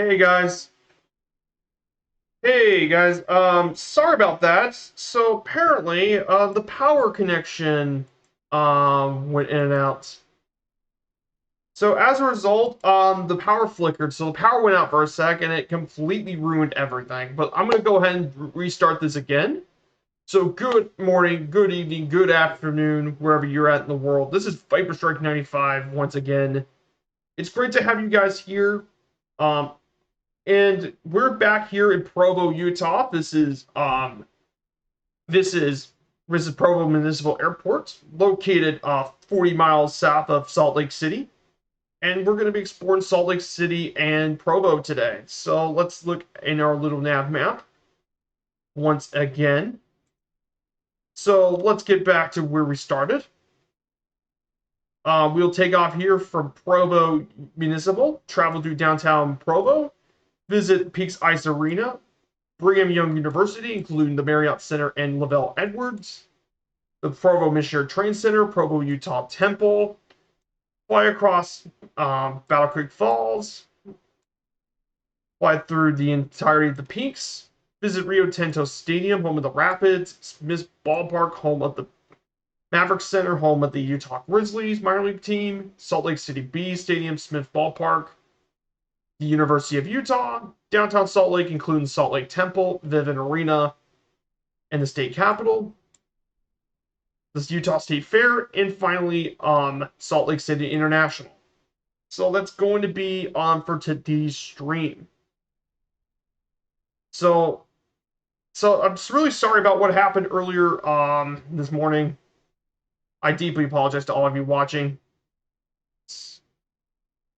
Hey guys. Hey guys. Sorry about that. So apparently, the power connection went in and out. So as a result, the power flickered. So the power went out for a sec and it completely ruined everything. But I'm gonna go ahead and restart this again. So good morning, good evening, good afternoon, wherever you're at in the world. This is Viper Strike 95 once again. It's great to have you guys here. Um, And we're back here in Provo, Utah. This is Provo Municipal Airport, located 40 miles south of Salt Lake City. And we're going to be exploring Salt Lake City and Provo today. So let's look in our little nav map once again. So let's get back to where we started. We'll take off here from Provo Municipal, travel through downtown Provo, visit Peaks Ice Arena, Brigham Young University, including the Marriott Center and Lavelle Edwards, the Provo Missionary Train Center, Provo Utah Temple, fly across Battle Creek Falls, fly through the entirety of the peaks, visit Rio Tinto Stadium, home of the Rapids, Smith Ballpark, home of the Maverick Center, home of the Utah Grizzlies minor league team, Salt Lake City Bees Stadium, Smith Ballpark, the University of Utah, downtown Salt Lake, including Salt Lake Temple, Vivint Arena, and the state capitol, this Utah State Fair, and finally Salt Lake City International. So that's going to be on for today's stream. So I'm just really sorry about what happened earlier this morning. I deeply apologize to all of you watching.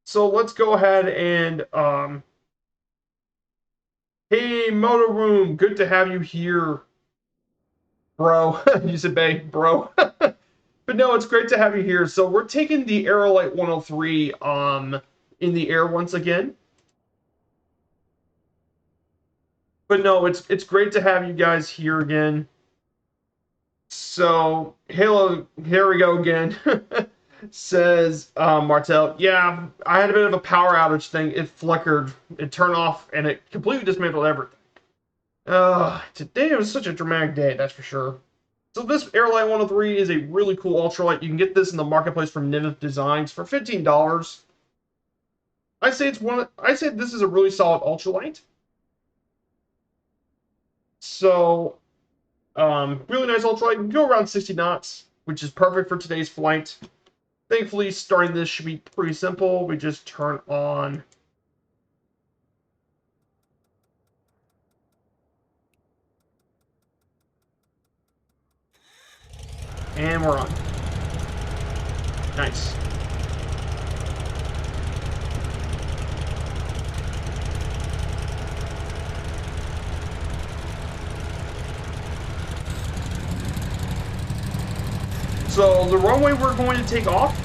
So let's go ahead and hey Moto Room, good to have you here, bro. You said Bay, bro. But no, it's great to have you here. So we're taking the Aerolite 103 in the air once again. But no, it's great to have you guys here again. So Halo, here we go again. Says Martel, yeah, I had a bit of a power outage thing. It flickered, it turned off, and it completely dismantled everything. Today was such a dramatic day, that's for sure. So this Airlight 103 is a really cool ultralight. You can get this in the marketplace from Niveth Designs for $15. I say this is a really solid ultralight. So, really nice ultralight. You can go around 60 knots, which is perfect for today's flight. Thankfully, starting this should be pretty simple. We just turn on and we're on. Nice. So the runway we're going to take off,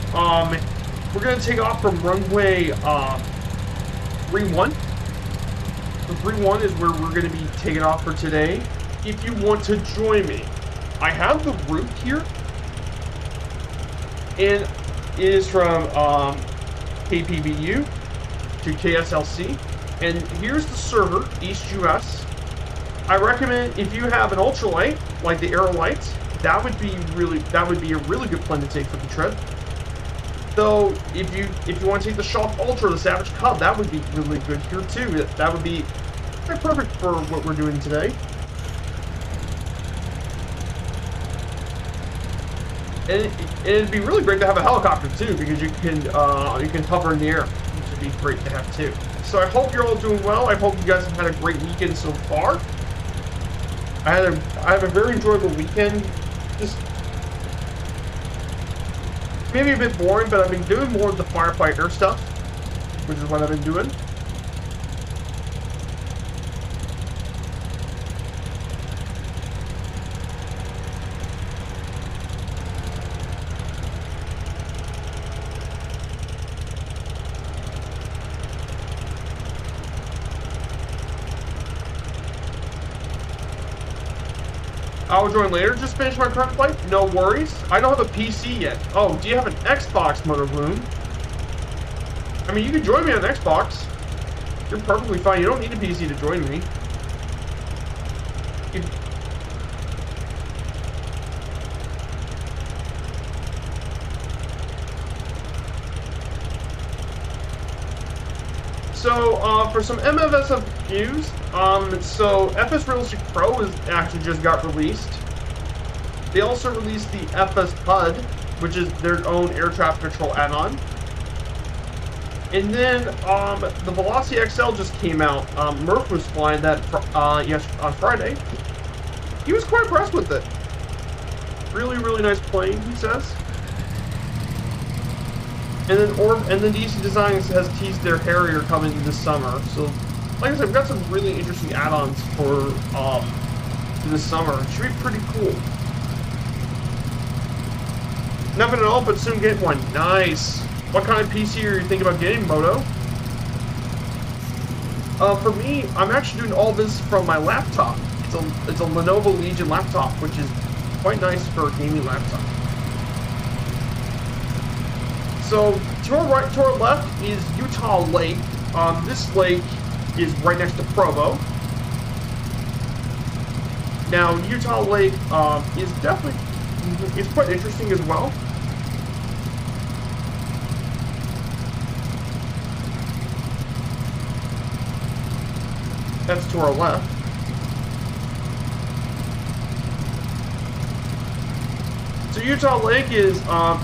we're going to take off from runway 31. So 31 is where we're going to be taking off for today. If you want to join me, I have the route here, and it is from KPVU to KSLC, and here's the server, East US. I recommend if you have an ultralight like the Aerolite, that would be a really good plane to take for the trip. Though if you want to take the Shock Ultra, the Savage Cub, that would be really good here too. That would be perfect for what we're doing today. And it'd be really great to have a helicopter too, because you can hover in the air, which would be great to have too. So I hope you're all doing well. I hope you guys have had a great weekend so far. I have a very enjoyable weekend. Just maybe a bit boring, but I've been doing more of the firefighter stuff, which is what I've been doing. I'll join later. Just finish my current flight. No worries. I don't have a PC yet. Oh, do you have an Xbox, Motor Room? I mean, you can join me on Xbox. You're perfectly fine. You don't need a PC to join me. So, for some MFSF news, so FS Realistic Pro is actually just got released. They also released the FS HUD, which is their own air traffic control add-on. And then, the Velocity XL just came out. Murph was flying that, on Friday. He was quite impressed with it. Really, really nice plane, he says. And then DC Designs has teased their Harrier coming this summer. So, like I said, we've got some really interesting add-ons for this summer. It should be pretty cool. Nothing at all, but soon get one. Nice. What kind of PC are you thinking about getting, Moto? For me, I'm actually doing all this from my laptop. It's a Lenovo Legion laptop, which is quite nice for a gaming laptop. So, to our right, to our left is Utah Lake. This lake is right next to Provo. Now, Utah Lake is definitely, it's quite interesting as well. That's to our left. So Utah Lake is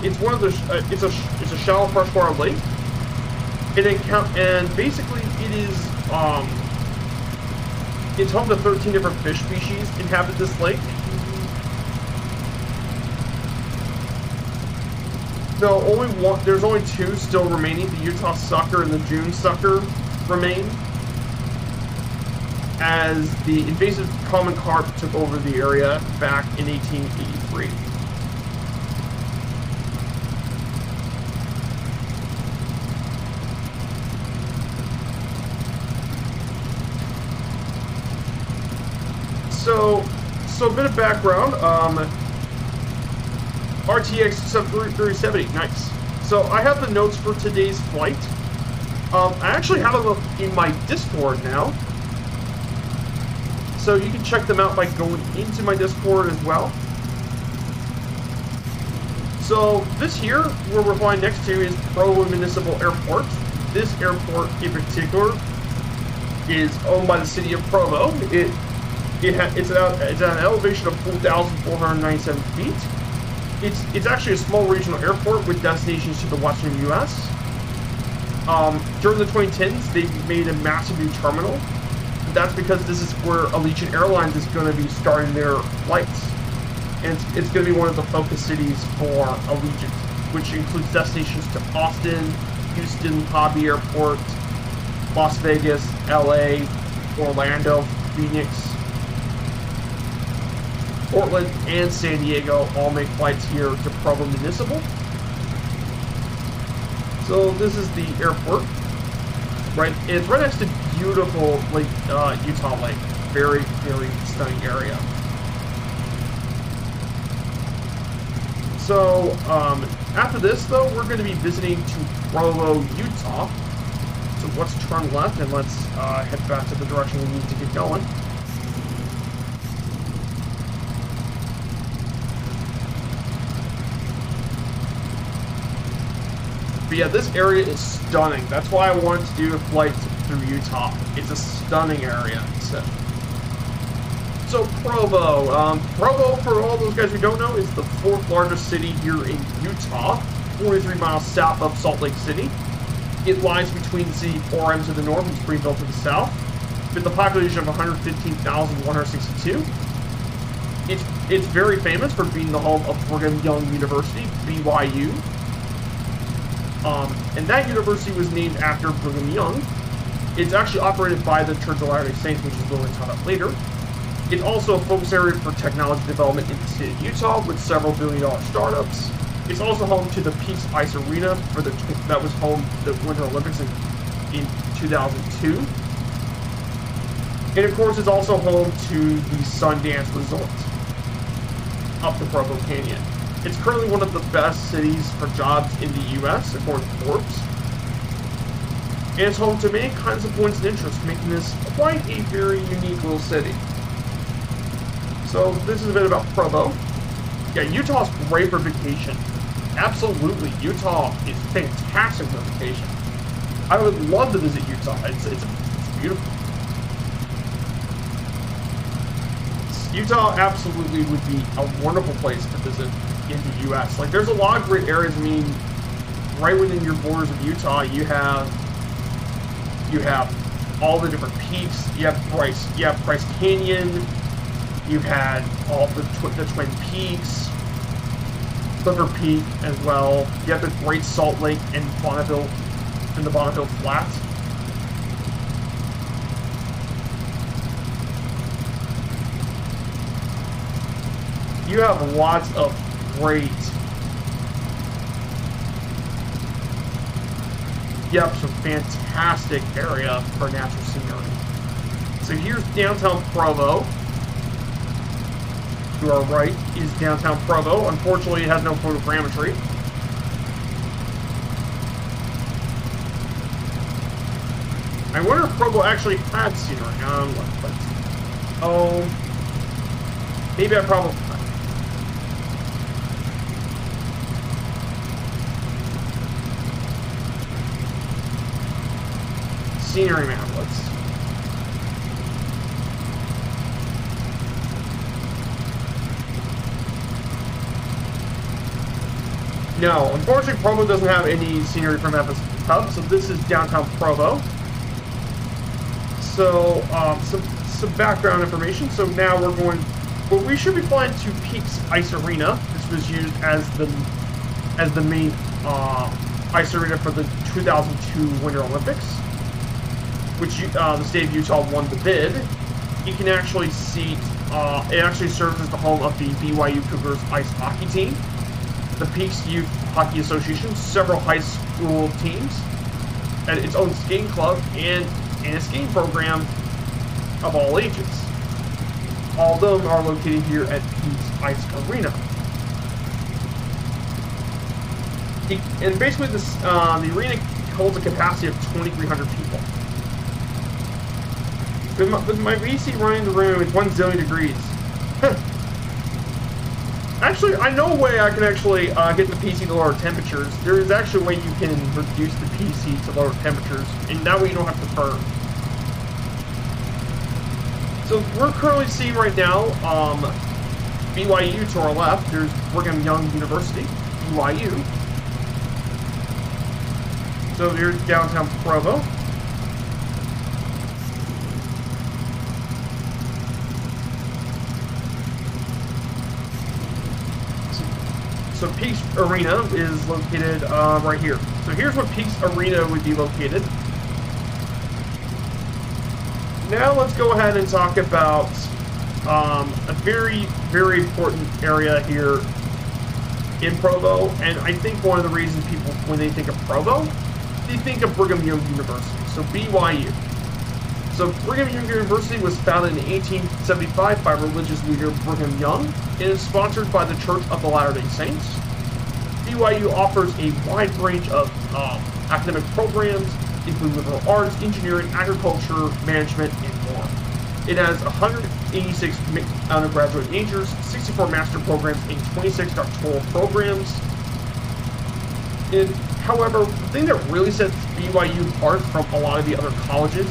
it's one of the it's a shallow freshwater lake, and basically it is it's home to 13 different fish species inhabit this lake. No, there's only two still remaining. The Utah sucker and the June sucker remain, as the invasive common carp took over the area back in 1883. So a bit of background. RTX 3070, nice. So I have the notes for today's flight. I actually have them in my Discord now. So you can check them out by going into my Discord as well. So this here, where we're flying next to, is Provo Municipal Airport. This airport in particular is owned by the city of Provo. It's at an elevation of 4,497 feet. It's actually a small regional airport with destinations to the western U.S. During the 2010s, they made a massive new terminal. That's because this is where Allegiant Airlines is going to be starting their flights. And it's going to be one of the focus cities for Allegiant, which includes destinations to Austin, Houston, Hobby Airport, Las Vegas, LA, Orlando, Phoenix, Portland, and San Diego all make flights here to Provo Municipal. So this is the airport. Right, it's right next to beautiful Lake Utah Lake. Very, very stunning area. So after this, though, we're going to be visiting to Provo, Utah. So let's turn left and let's head back to the direction we need to get going. But yeah, this area is stunning. That's why I wanted to do a flight through Utah. It's a stunning area. So Provo. Provo, for all those guys who don't know, is the fourth largest city here in Utah, 43 miles south of Salt Lake City. It lies between the city of Orem to the north and Springville to the south, with a population of 115,162. It's very famous for being the home of Brigham Young University, BYU. And that university was named after Brigham Young. It's actually operated by the Church of Latter-day Saints, which is what we'll talk about later. It's also a focus area for technology development in the state of Utah, with several billion-dollar startups. It's also home to the Peaks Ice Arena that was home to the Winter Olympics in 2002. And of course, it's also home to the Sundance Resort up the Provo Canyon. It's currently one of the best cities for jobs in the U.S., according to Forbes. and it's home to many kinds of points of interest, making this quite a very unique little city. So this is a bit about Provo. Yeah, Utah's great for vacation. Absolutely, Utah is fantastic for vacation. I would love to visit Utah. It's beautiful. Utah absolutely would be a wonderful place to visit in the U.S. Like, there's a lot of great areas. I mean, right within your borders of Utah, you have all the different peaks. You have Bryce Canyon. You've had all the Twin Peaks, Clipper Peak as well. You have the Great Salt Lake and Bonneville, and the Bonneville Flats. You have lots of great. You have some fantastic area for natural scenery. So here's downtown Provo. To our right is downtown Provo. Unfortunately, it has no photogrammetry. I wonder if Provo actually had scenery. Oh, maybe I probably. Scenery map. No, unfortunately, Provo doesn't have any scenery from Memphis Hub, so this is downtown Provo. So, some background information. So now we're going. Well, we should be flying to Peaks Ice Arena. This was used as the main ice arena for the 2002 Winter Olympics, which the state of Utah won the bid. You can actually see it actually serves as the home of the BYU Cougars ice hockey team, the Peaks Youth Hockey Association, several high school teams, and its own skating club and a skating program of all ages. All of them are located here at Peaks Ice Arena. And basically, the arena holds a capacity of 2,300 people. With my VC running the room, it's 1 zillion degrees. Actually, I know a way I can actually get the PC to lower temperatures. There is actually a way you can reduce the PC to lower temperatures, and that way you don't have to burn. So we're currently seeing right now BYU to our left. There's Brigham Young University, BYU. So here's downtown Provo. So Peaks Arena is located right here. So here's where Peaks Arena would be located. Now let's go ahead and talk about a very, very important area here in Provo. And I think one of the reasons people, when they think of Provo, they think of Brigham Young University, so BYU. So Brigham Young University was founded in 1875 by religious leader Brigham Young and is sponsored by the Church of the Latter-day Saints. BYU offers a wide range of academic programs, including liberal arts, engineering, agriculture, management, and more. It has 186 undergraduate majors, 64 master programs, and 26 doctoral programs. However, the thing that really sets BYU apart from a lot of the other colleges,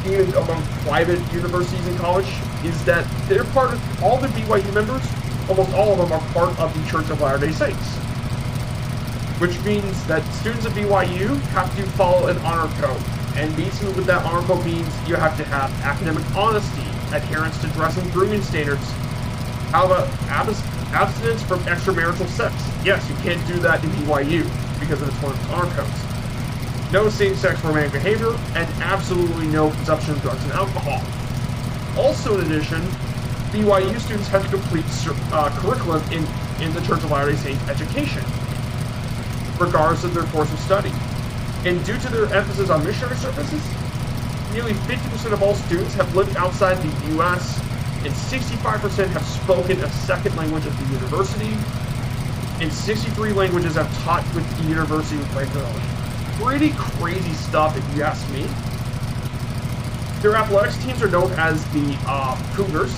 even among private universities and college, is that they're part of all the BYU members. Almost all of them are part of the Church of Latter-day Saints, which means that students at BYU have to follow an honor code. And basically, what that honor code means, you have to have academic honesty, adherence to dress and grooming standards. How about abstinence from extramarital sex? Yes, you can't do that in BYU because of its one of its honor codes. No same-sex romantic behavior, and absolutely no consumption of drugs and alcohol. Also, in addition, BYU students have to complete curriculum in the Church of Latter-day Saints education, regardless of their course of study. And due to their emphasis on missionary services, nearly 50% of all students have lived outside the U.S., and 65% have spoken a second language at the university, and 63 languages have taught with the university regularly. pretty crazy stuff if you ask me. Their athletics teams are known as the Cougars.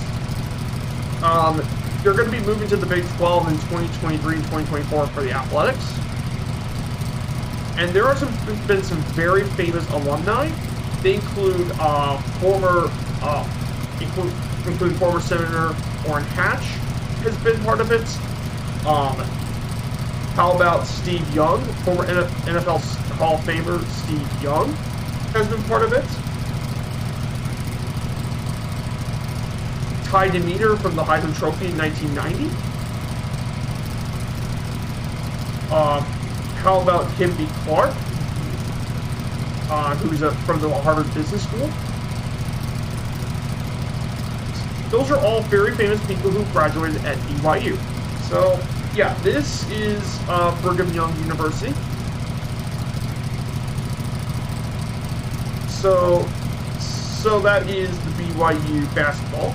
They're going to be moving to the Big 12 in 2023 and 2024 for the athletics. And there are been some very famous alumni. They include former Senator Orrin Hatch has been part of it. How about Steve Young, former NFL Hall of Famer Steve Young has been part of it. Ty Demeter from the Heisman Trophy in 1990. How about Kimby Clark, who's from the Harvard Business School. Those are all very famous people who graduated at BYU. So, yeah, this is Brigham Young University. So that is the BYU basketball.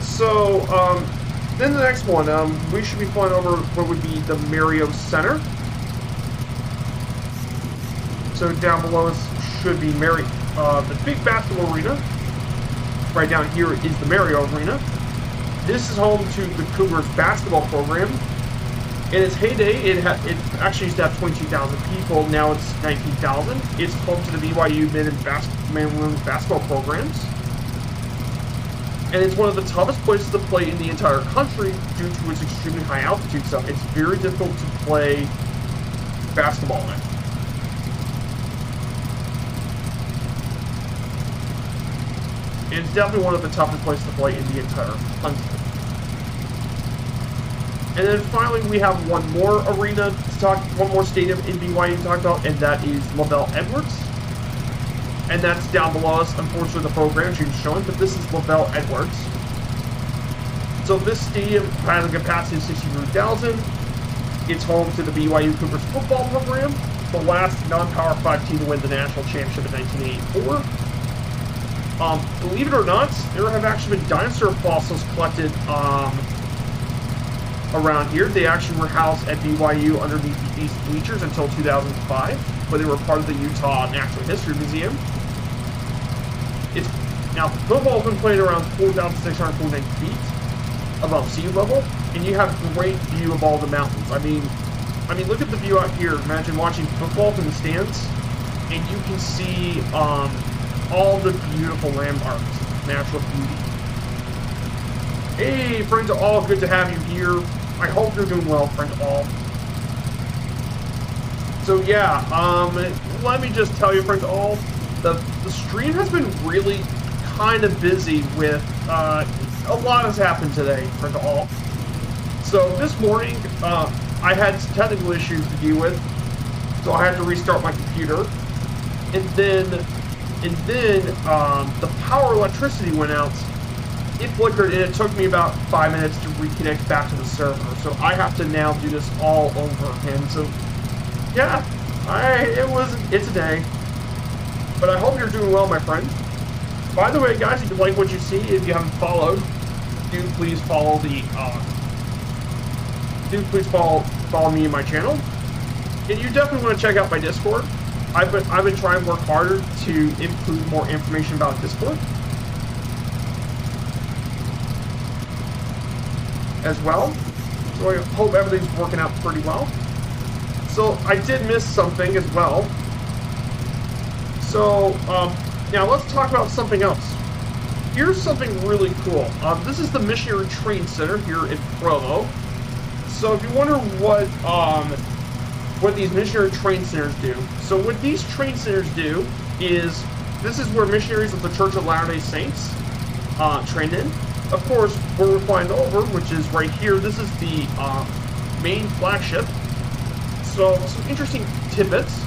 So, then the next one, we should be flying over what would be the Rio Center. So down below us should be the big basketball arena. Right down here is the Mario Arena. This is home to the Cougars basketball program. In its heyday, it actually used to have 22,000 people. Now it's 19,000. It's home to the BYU men and women's basketball programs. And it's one of the toughest places to play in the entire country due to its extremely high altitude. So it's very difficult to play basketball in. It's definitely one of the toughest places to play in the entire country. And then finally, we have one more arena to talk, one more stadium in BYU to talk about, and that is Lavelle Edwards. And that's down below us. Unfortunately, the program isn't showing, but this is Lavelle Edwards. So this stadium has a capacity of 63,000. It's home to the BYU Cougars football program, the last non-Power 5 team to win the national championship in 1984. Believe it or not, there have actually been dinosaur fossils collected around here. They actually were housed at BYU underneath the East bleachers until 2005, but they were part of the Utah Natural History Museum. Now, football has been played around 4,649 feet above sea level, and you have a great view of all the mountains. I mean, look at the view out here. Imagine watching football from the stands, and you can see all the beautiful landmarks, natural beauty. Hey, friends all, good to have you here. I hope you're doing well, friends all. So yeah, let me just tell you, friends all, the stream has been really kind of busy with, a lot has happened today, friends all. So this morning, I had some technical issues to deal with, so I had to restart my computer, and then the electricity went out. It flickered, and it took me about 5 minutes to reconnect back to the server. So I have to now do this all over again. So yeah, it's a day. But I hope you're doing well, my friend. By the way, guys, if you like what you see, if you haven't followed, do please follow follow me and my channel. And you definitely want to check out my Discord. I've been trying to work harder to include more information about Discord as well. So I hope everything's working out pretty well. So I did miss something as well. So now let's talk about something else. Here's something really cool. This is the Missionary Training Center here in Provo. So if you wonder what these missionary train centers do. So what these train centers do is, this is where missionaries of the Church of Latter-day Saints trained in. Of course, where we're flying over, which is right here, this is the main flagship. So some interesting tidbits.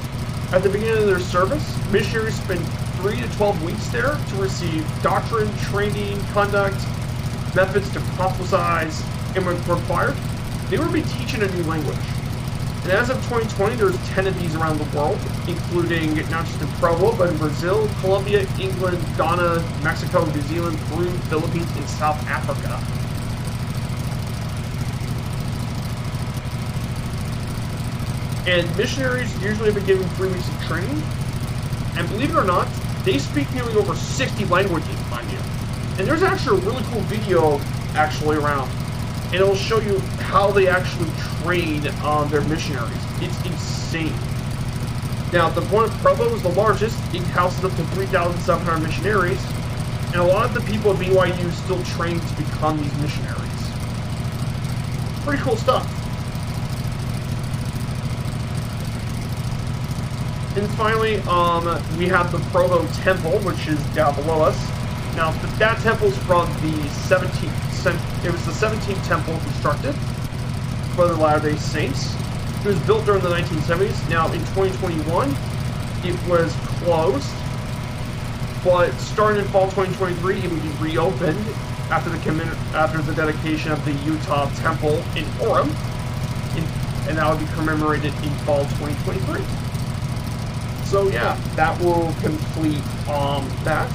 At the beginning of their service, missionaries spend 3 to 12 weeks there to receive doctrine, training, conduct, methods to prophesize, and when required, they would be teaching a new language. And as of 2020, there's 10 of these around the world, including not just in Provo, but in Brazil, Colombia, England, Ghana, Mexico, New Zealand, Peru, Philippines, and South Africa. And missionaries usually have been given 3 weeks of training. And believe it or not, they speak nearly over 60 languages, mind you. And there's actually a really cool video actually around. And it'll show you how they actually train their missionaries. It's insane. Now, the one at Provo is the largest. It houses up to 3,700 missionaries. And a lot of the people at BYU still train to become these missionaries. Pretty cool stuff. And finally, we have the Provo Temple, which is down below us. Now, that temple's from the 17th century. It was the 17th temple constructed for the Latter-day Saints. It was built during the 1970s. Now, in 2021, it was closed. But starting in fall 2023, it would be reopened after the dedication of the Utah Temple in Orem. And that would be commemorated in fall 2023. So yeah, that will complete that.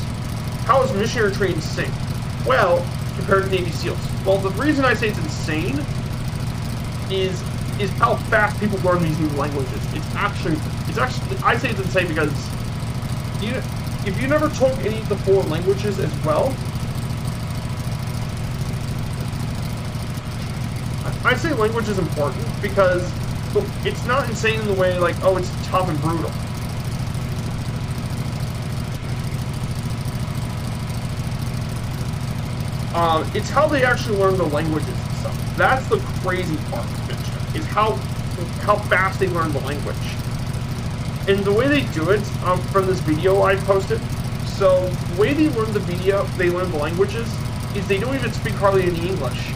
How is missionary training insane? Well, compared to Navy SEALs. Well, the reason I say it's insane is how fast people learn these new languages. It's actually I say it's insane because if you never took any of the 4 languages as well, I say language is important because it's not insane in the way like, oh, it's tough and brutal. It's how they actually learn the languages and stuff. That's the crazy part of it, is how fast they learn the language. And the way they do it, from this video I posted, so the way they learn the languages, is they don't even speak hardly any English.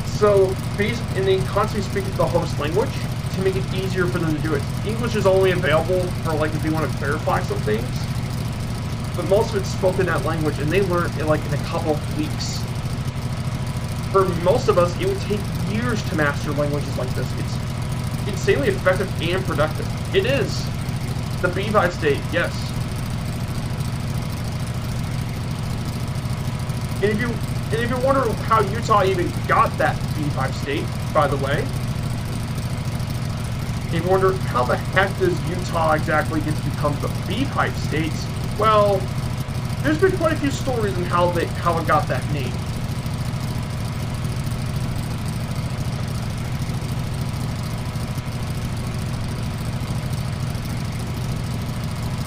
So, and they constantly speak the host language to make it easier for them to do it. English is only available for like if they want to clarify some things. But most of it's spoken in that language, and they learn it like in a couple of weeks. For most of us, it would take years to master languages like this. It's insanely effective and productive. It is. The B5 state, yes. And if you wonder how Utah even got that B5 state, by the way, if you wonder how the heck does Utah exactly get to become the B5 state, well, there's been quite a few stories on how it got that name.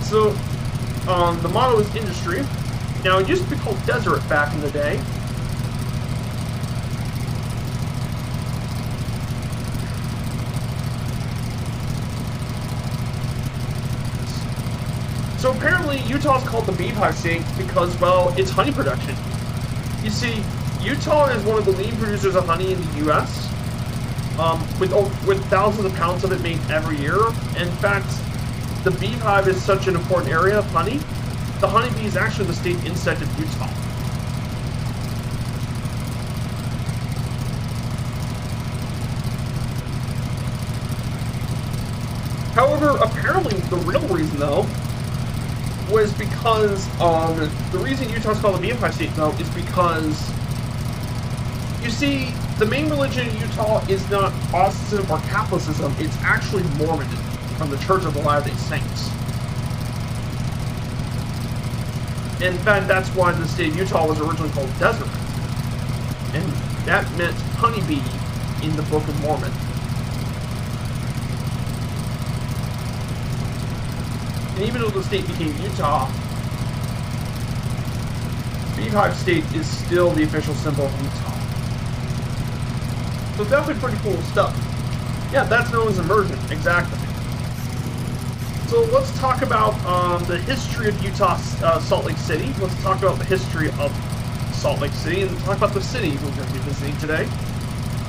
So, the motto is industry. Now, it used to be called desert back in the day. So apparently, Utah's called the Beehive State because, well, it's honey production. You see, Utah is one of the leading producers of honey in the U.S., with thousands of pounds of it made every year. In fact, the beehive is such an important area of honey. The honeybee is actually the state insect of Utah. However, apparently the real reason, though, was because the reason Utah's called the beehive state, though, is because, you see, the main religion in Utah is not Protestantism or Catholicism, it's actually Mormonism, from the Church of the Latter-day Saints. In fact, that's why the state of Utah was originally called Desert. And that meant honeybee in the Book of Mormon. And even though the state became Utah, Beehive State is still the official symbol of Utah. So it's definitely pretty cool stuff. Yeah, that's known as immersion, exactly. So let's talk about the history of Utah, Salt Lake City. Let's talk about the history of Salt Lake City and talk about the city we're going to be visiting today.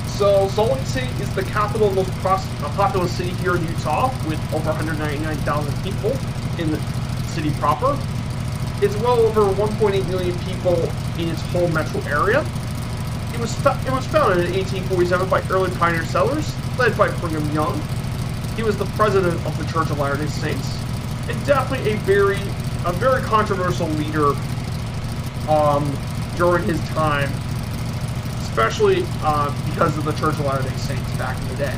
So Salt Lake City is the capital, most populous city here in Utah, with over 199,000 people in the city proper. It's well over 1.8 million people in its whole metro area. It was founded in 1847 by early pioneer settlers, led by Brigham Young. He was the president of the Church of Latter-day Saints, and definitely a very controversial leader during his time, especially because of the Church of Latter-day Saints back in the day.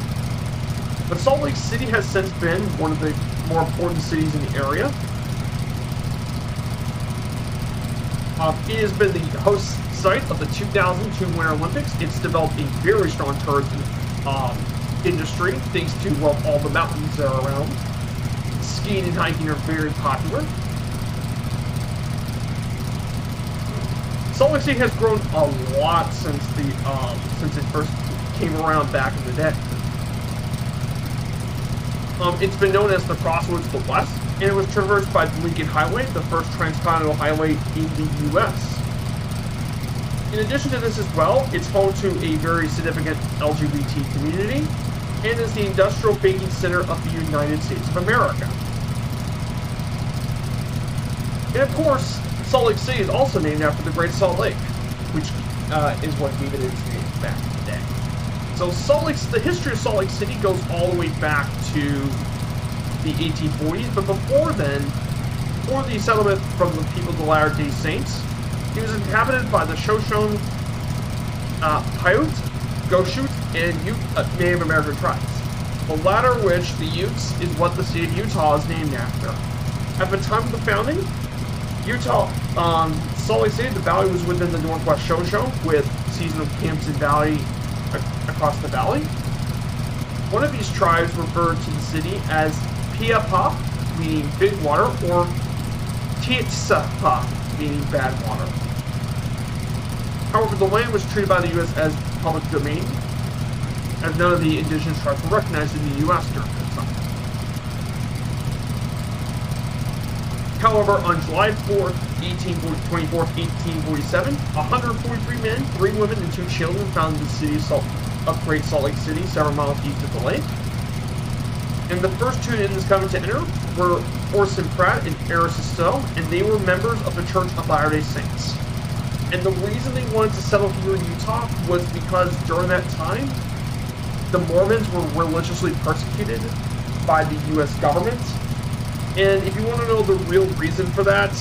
But Salt Lake City has since been one of the more important cities in the area. It has been the host site of the 2002 Winter Olympics. It's developed a very strong tourism industry, thanks to all the mountains that are around. Skiing and hiking are very popular. Salt Lake City has grown a lot since it first came around back in the day. It's been known as the Crossroads of the West, and it was traversed by the Lincoln Highway, the first transcontinental highway in the U.S. In addition to this as well, it's home to a very significant LGBT community, and is the industrial banking center of the United States of America. And of course, Salt Lake City is also named after the Great Salt Lake, which is what gave it its name back in the day. So the history of Salt Lake City goes all the way back to the 1840s, but before then, before the settlement from the people of the Latter-day Saints, it was inhabited by the Shoshone, Paiute, Goshute, and Ute Native American tribes. The latter of which, the Utes, is what the state of Utah is named after. At the time of the founding, Salt Lake City, the valley was within the Northwest Shoshone, with seasonal camps and valley across the valley. One of these tribes referred to the city as Piapap, meaning big water, or Titsapa, meaning bad water. However, the land was treated by the U.S. as public domain, as none of the indigenous tribes were recognized in the U.S. during that time. However, on July 4th, 1847, 143 men, 3 women, and 2 children founded the city of Great Salt Lake City, several miles east of the lake. And the first 2 Indians coming to enter were Orson Pratt and Eris Stowe, and they were members of the Church of Latter-day Saints. And the reason they wanted to settle here in Utah was because during that time, the Mormons were religiously persecuted by the U.S. government. And if you want to know the real reason for that,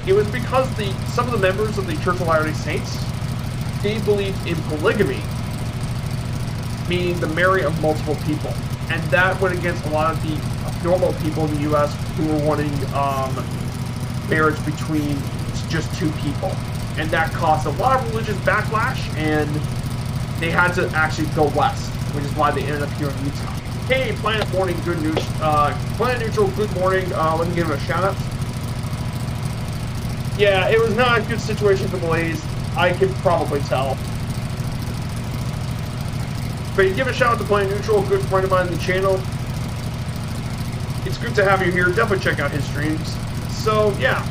it was because some of the members of the Church of Latter-day Saints, they believed in polygamy, meaning the marrying of multiple people. And that went against a lot of the normal people in the U.S. who were wanting marriage between just 2 people. And that caused a lot of religious backlash, and they had to actually go west, which is why they ended up here in Utah. Hey, Planet Morning, good news. Planet Neutral, good morning. Let me give it a shout out. Yeah, it was not a good situation for Blaze. I can probably tell. But you give a shout out to Planet Neutral, a good friend of mine on the channel. It's good to have you here. Definitely check out his streams. So, yeah.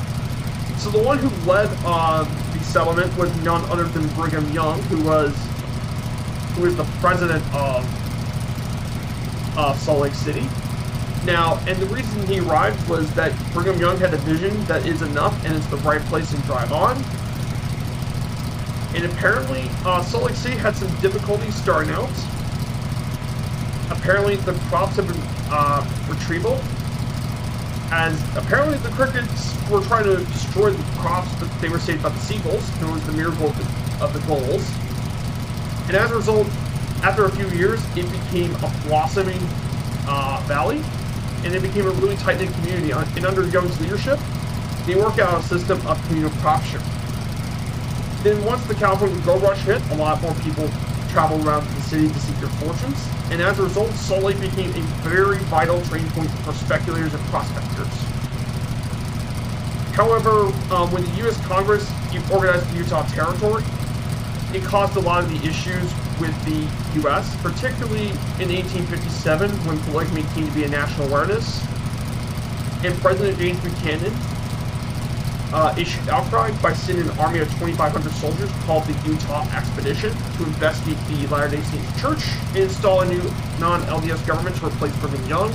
So the one who led the settlement was none other than Brigham Young, who was the president of Salt Lake City. Now, and the reason he arrived was that Brigham Young had a vision that is enough and it's the right place to drive on. And apparently, Salt Lake City had some difficulties starting out. Apparently, the crops have been retrieval, as apparently the crickets were trying to destroy the crops, but they were saved by the seagulls, known as the miracle of the goals. And as a result, after a few years, it became a blossoming valley, and it became a really tight-knit community. And under Young's leadership, they worked out a system of communal crop sharing. Then once the California gold rush hit, a lot more people traveled around the city to seek their fortunes, and as a result, Salt Lake became a very vital trading point for speculators and prospectors. However, when the U.S. Congress organized the Utah Territory, it caused a lot of the issues with the U.S., particularly in 1857 when polygamy came to be a national awareness, and President James Buchanan issued outcry by sending an army of 2,500 soldiers called the Utah Expedition to investigate the Latter-day Saints Church and install a new non-LDS government to replace Brigham Young.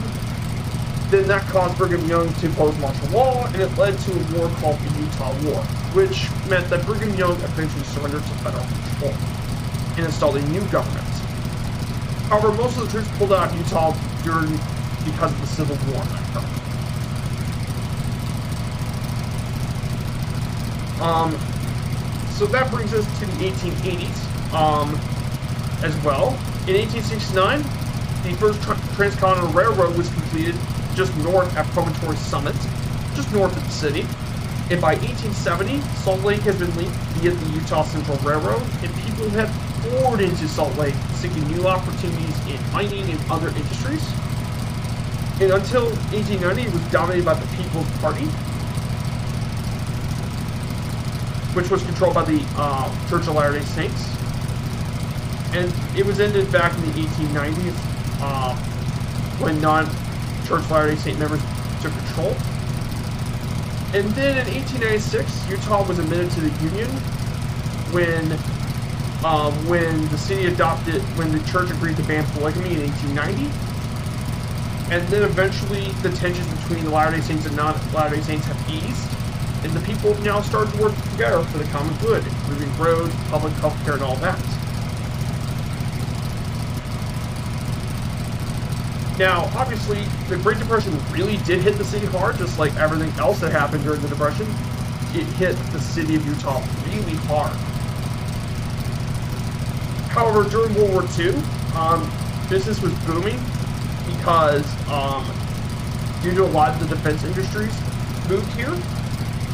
Then that caused Brigham Young to impose martial law, and it led to a war called the Utah War, which meant that Brigham Young eventually surrendered to federal control and installed a new government. However, most of the troops pulled out of Utah because of the Civil War in that country. So that brings us to the 1880s as well. In 1869, the first transcontinental railroad was completed just north at Promontory Summit, just north of the city. And by 1870, Salt Lake has been linked via the Utah Central Railroad, and people have poured into Salt Lake, seeking new opportunities in mining and other industries. And until 1890, it was dominated by the People's Party, which was controlled by the Church of Latter-day Saints. And it was ended back in the 1890s when non-Church of Latter-day Saint members took control. And then in 1896, Utah was admitted to the Union when the city when the church agreed to ban polygamy in 1890. And then eventually the tensions between the Latter-day Saints and non-Latter-day Saints have eased. And the people have now started to work together for the common good, improving roads, public health care, and all that. Now, obviously, the Great Depression really did hit the city hard, just like everything else that happened during the Depression. It hit the city of Utah really hard. However, during World War II, business was booming because due to a lot of the defense industries moved here,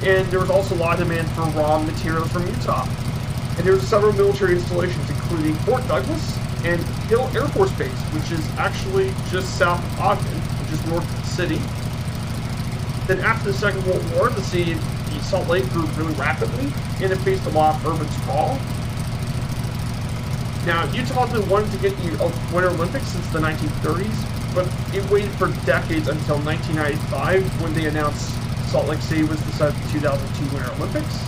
and there was also a lot of demand for raw materials from Utah. And there were several military installations, including Fort Douglas and Hill Air Force Base, which is actually just south of Ogden, which is north of the city. Then after the Second World War, the city of Salt Lake grew really rapidly, and it faced a lot of urban sprawl. Now, Utah has been wanting to get the Winter Olympics since the 1930s, but it waited for decades until 1995 when they announced Salt Lake City was the site of the 2002 Winter Olympics.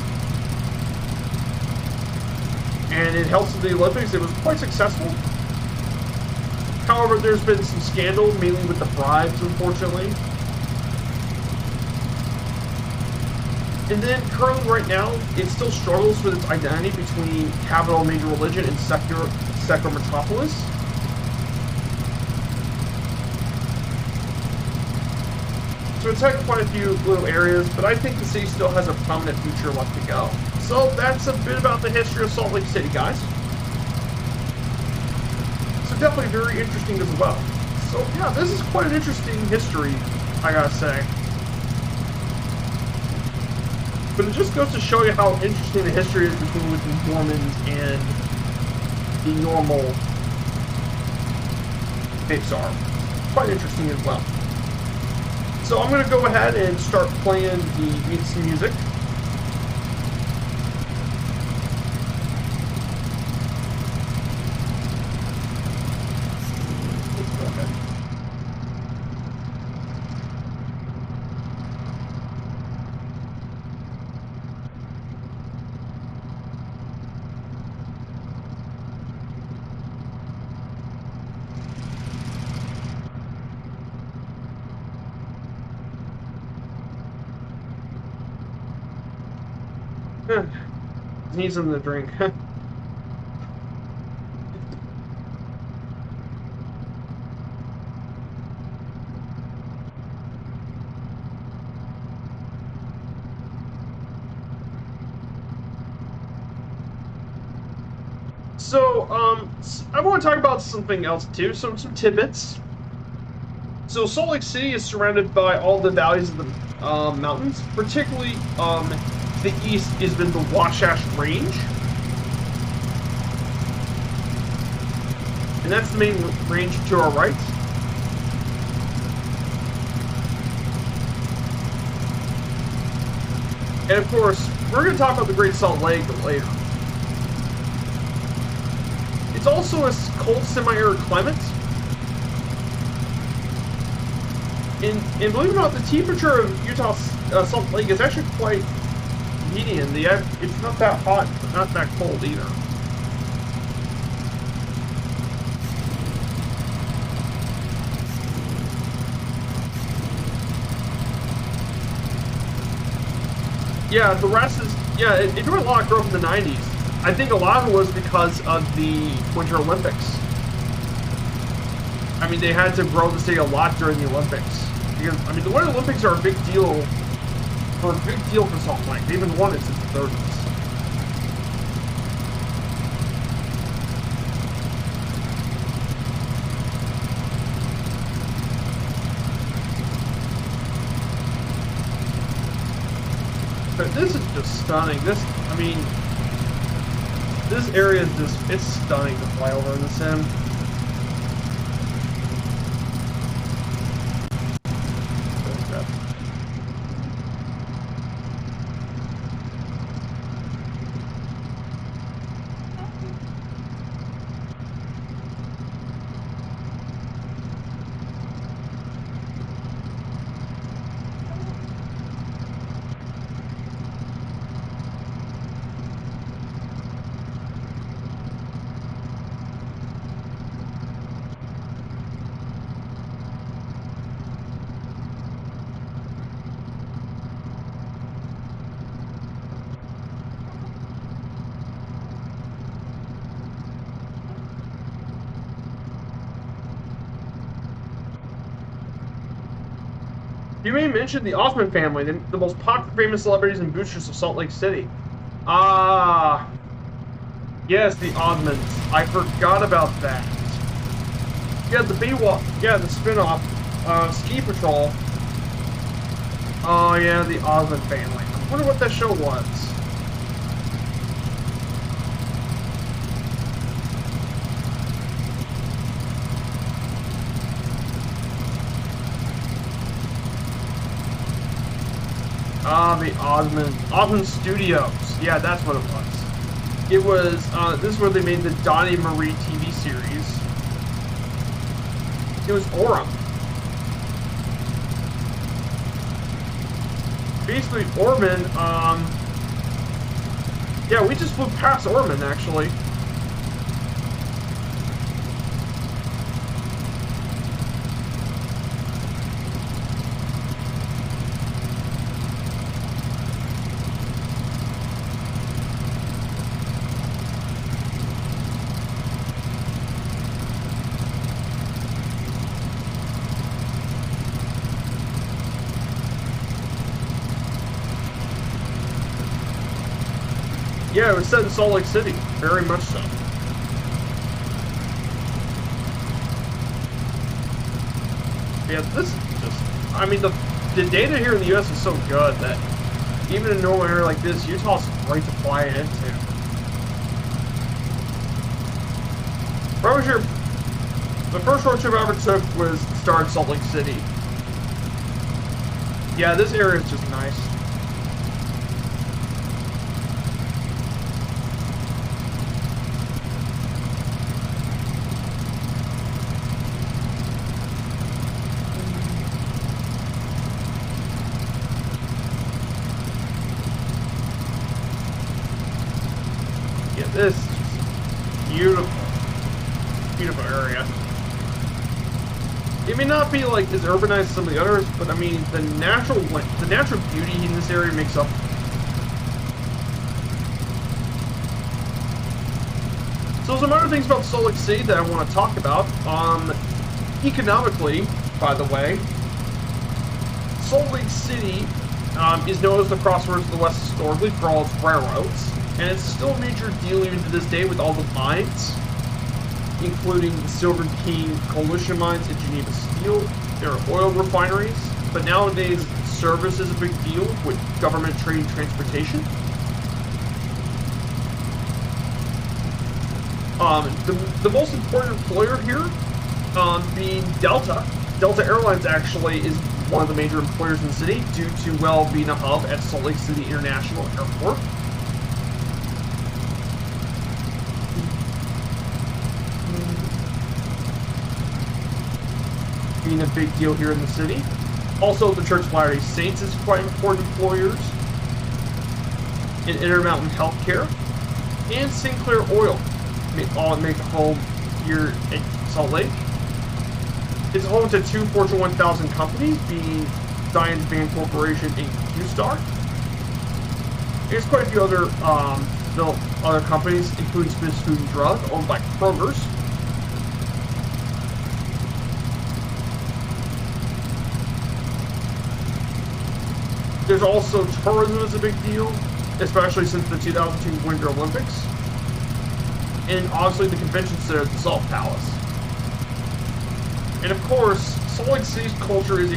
And it held to the Olympics. It was quite successful. However, there's been some scandal, mainly with the bribes, unfortunately. And then, currently, right now, it still struggles with its identity between capital, major religion, and secular metropolis. So it's had quite a few little areas, but I think the city still has a prominent future left to go. So that's a bit about the history of Salt Lake City, guys. So definitely very interesting as well. So yeah, this is quite an interesting history, I gotta say. But it just goes to show you how interesting the history is between the Mormons and the normal faiths are. Quite interesting as well. So I'm going to go ahead and start playing the music. Needs something to drink. So, I want to talk about something else too, some tidbits. So, Salt Lake City is surrounded by all the valleys of the mountains, particularly the east has been the Wasatch Range. And that's the main range to our right. And of course, we're going to talk about the Great Salt Lake later. It's also a cold, semi-arid climate. And believe it or not, the temperature of Utah Salt Lake is actually quite median. It's not that hot, but not that cold either. Yeah, the rest is, yeah, it enjoyed a lot of growth in the 90s. I think a lot of it was because of the Winter Olympics. I mean, they had to grow the city a lot during the Olympics. Because, I mean, the Winter Olympics are a big deal for Salt Lake. They even won it since the 30s. But this is just stunning. This, I mean, this area is just, it's stunning to fly over in the sim. You may mention the Hoffman family, the most popular famous celebrities and boosters of Salt Lake City. Ah, yes, the Oddmans. I forgot about that. Yeah, the Baywalk. Yeah, the spin-off, Ski Patrol. Oh yeah, the Osmond family. I wonder what that show was. Ah, the Osmond Studios. Yeah, that's what it was. It was, this is where they made the Donnie Marie TV series. It was Orem. Basically, Orman, yeah, we just flew past Orman, actually. Yeah, it was set in Salt Lake City, very much so. Yeah, this is just, I mean, the data here in the U.S. is so good that even in a normal area like this, Utah's great to fly into. The first road trip I ever took was started in Salt Lake City. Yeah, this area is just nice. This is just beautiful, beautiful area. It may not be like as urbanized as some of the others, but I mean the natural beauty in this area makes up. So some other things about Salt Lake City that I want to talk about. Economically, by the way, Salt Lake City is known as the crossroads of the West historically for all its railroads. And it's still a major deal even to this day with all the mines, including the Silver King Coalition mines at Geneva Steel. There are oil refineries, but nowadays service is a big deal with government trade and transportation. The most important employer here being Delta. Delta Airlines actually is one of the major employers in the city due to, well, being a hub at Salt Lake City International Airport. Being a big deal here in the city. Also, the Church of Latter-day Saints is quite important employers. And Intermountain Healthcare and Sinclair Oil all make a home here at Salt Lake. It's home to two Fortune 1000 companies, being Diane Van Corporation and Q-Star. There's quite a few other other companies, including Smith's Food and Drug, owned by Kroger's. There's also tourism is a big deal, especially since the 2002 Winter Olympics. And obviously the convention center at the Salt Palace. And of course, Salt Lake City's culture is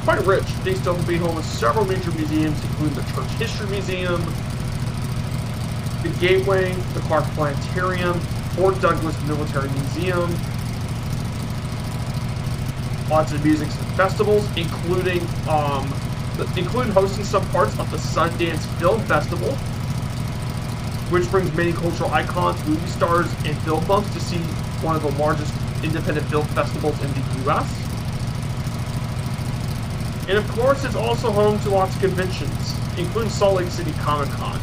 quite rich, thanks to being home with several major museums, including the Church History Museum, the Gateway, the Clark Planetarium, Fort Douglas Military Museum, lots of music and festivals, including hosting some parts of the Sundance Film Festival, which brings many cultural icons, movie stars, and film buffs to see one of the largest independent film festivals in the U.S. And of course, it's also home to lots of conventions, including Salt Lake City Comic Con.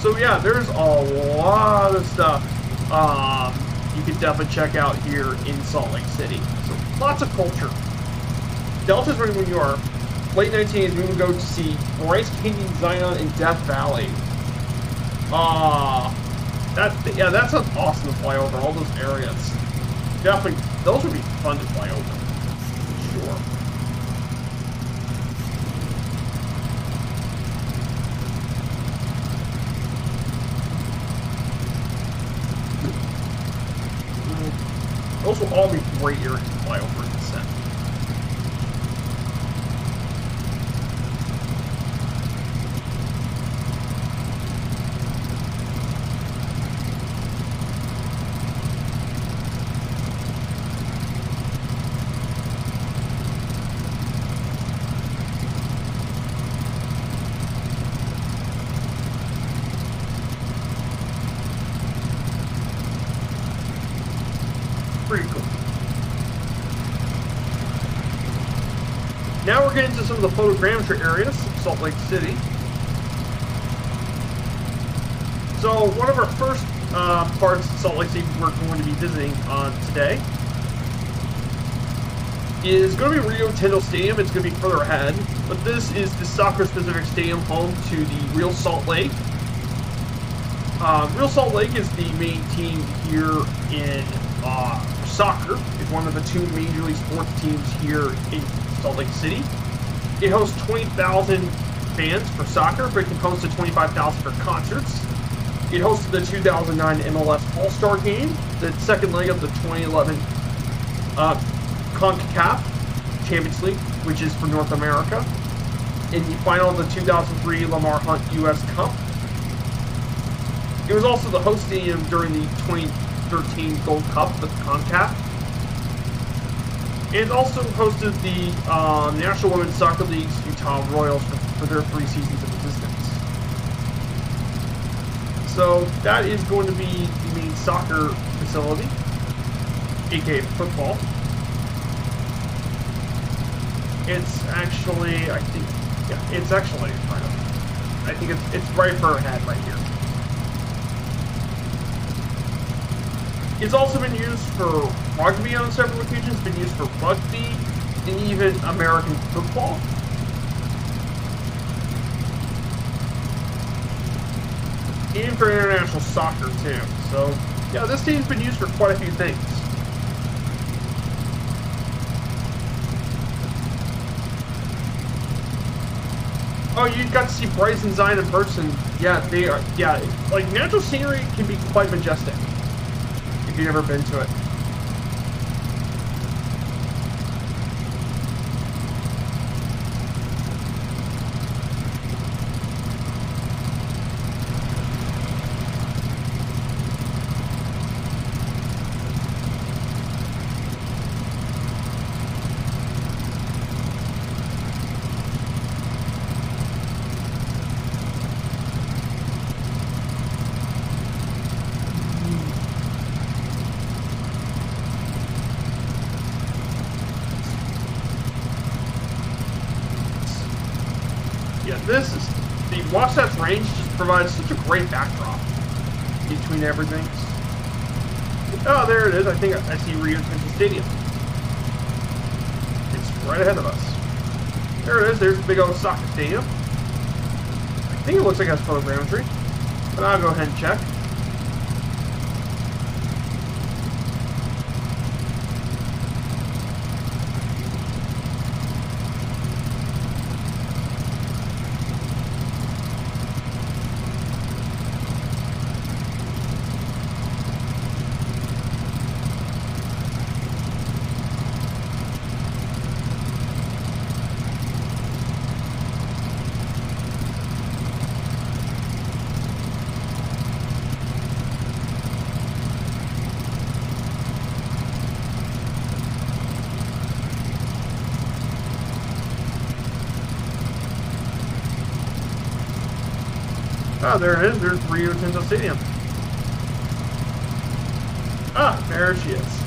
So yeah, there's a lot of stuff you can definitely check out here in Salt Lake City. So lots of culture. Delta's right when you are. Late 1980s, we would go to see Bryce Canyon, Zion, and Death Valley. That sounds awesome to fly over, all those areas. Definitely, those would be fun to fly over. Sure. Those will all be great areas to fly over in the set. Pretty cool. Now we're getting to some of the photogrammetry areas of Salt Lake City. So one of our first parts of Salt Lake City we're going to be visiting today is going to be Rio Tindo Stadium. It's going to be further ahead, but this is the soccer-specific stadium home to the Real Salt Lake. Real Salt Lake is the main team here in soccer. It's one of the two major league sports teams here in Salt Lake City. It hosts 20,000 fans for soccer, but it can host to 25,000 for concerts. It hosted the 2009 MLS All-Star Game, the second leg of the 2011 CONCACAF Champions League, which is for North America, in the final of the 2003 Lamar Hunt U.S. Cup. It was also the host stadium during the 2013 Gold Cup with CONCACAF. And also hosted the National Women's Soccer League's Utah Royals for their 3 seasons of existence. So that is going to be the main soccer facility, aka football. It's actually, I think it's right far ahead right here. It's also been used for rugby on several occasions. It's been used for rugby and even American football. And for international soccer too. So yeah, this team's been used for quite a few things. Oh, you got to see Bryce and Zion in person. Yeah, they are. Yeah, like natural scenery can be quite majestic if you've never been to it. This is the Wasatch Range just provides such a great backdrop between everything. Oh, there it is. I think I see Rio Tinto Stadium. It's right ahead of us. There it is. There's the big old soccer stadium. I think it looks like it has photogrammetry, but I'll go ahead and check. Ah, there it is. There's Rio Tinto Stadium. Ah, there she is.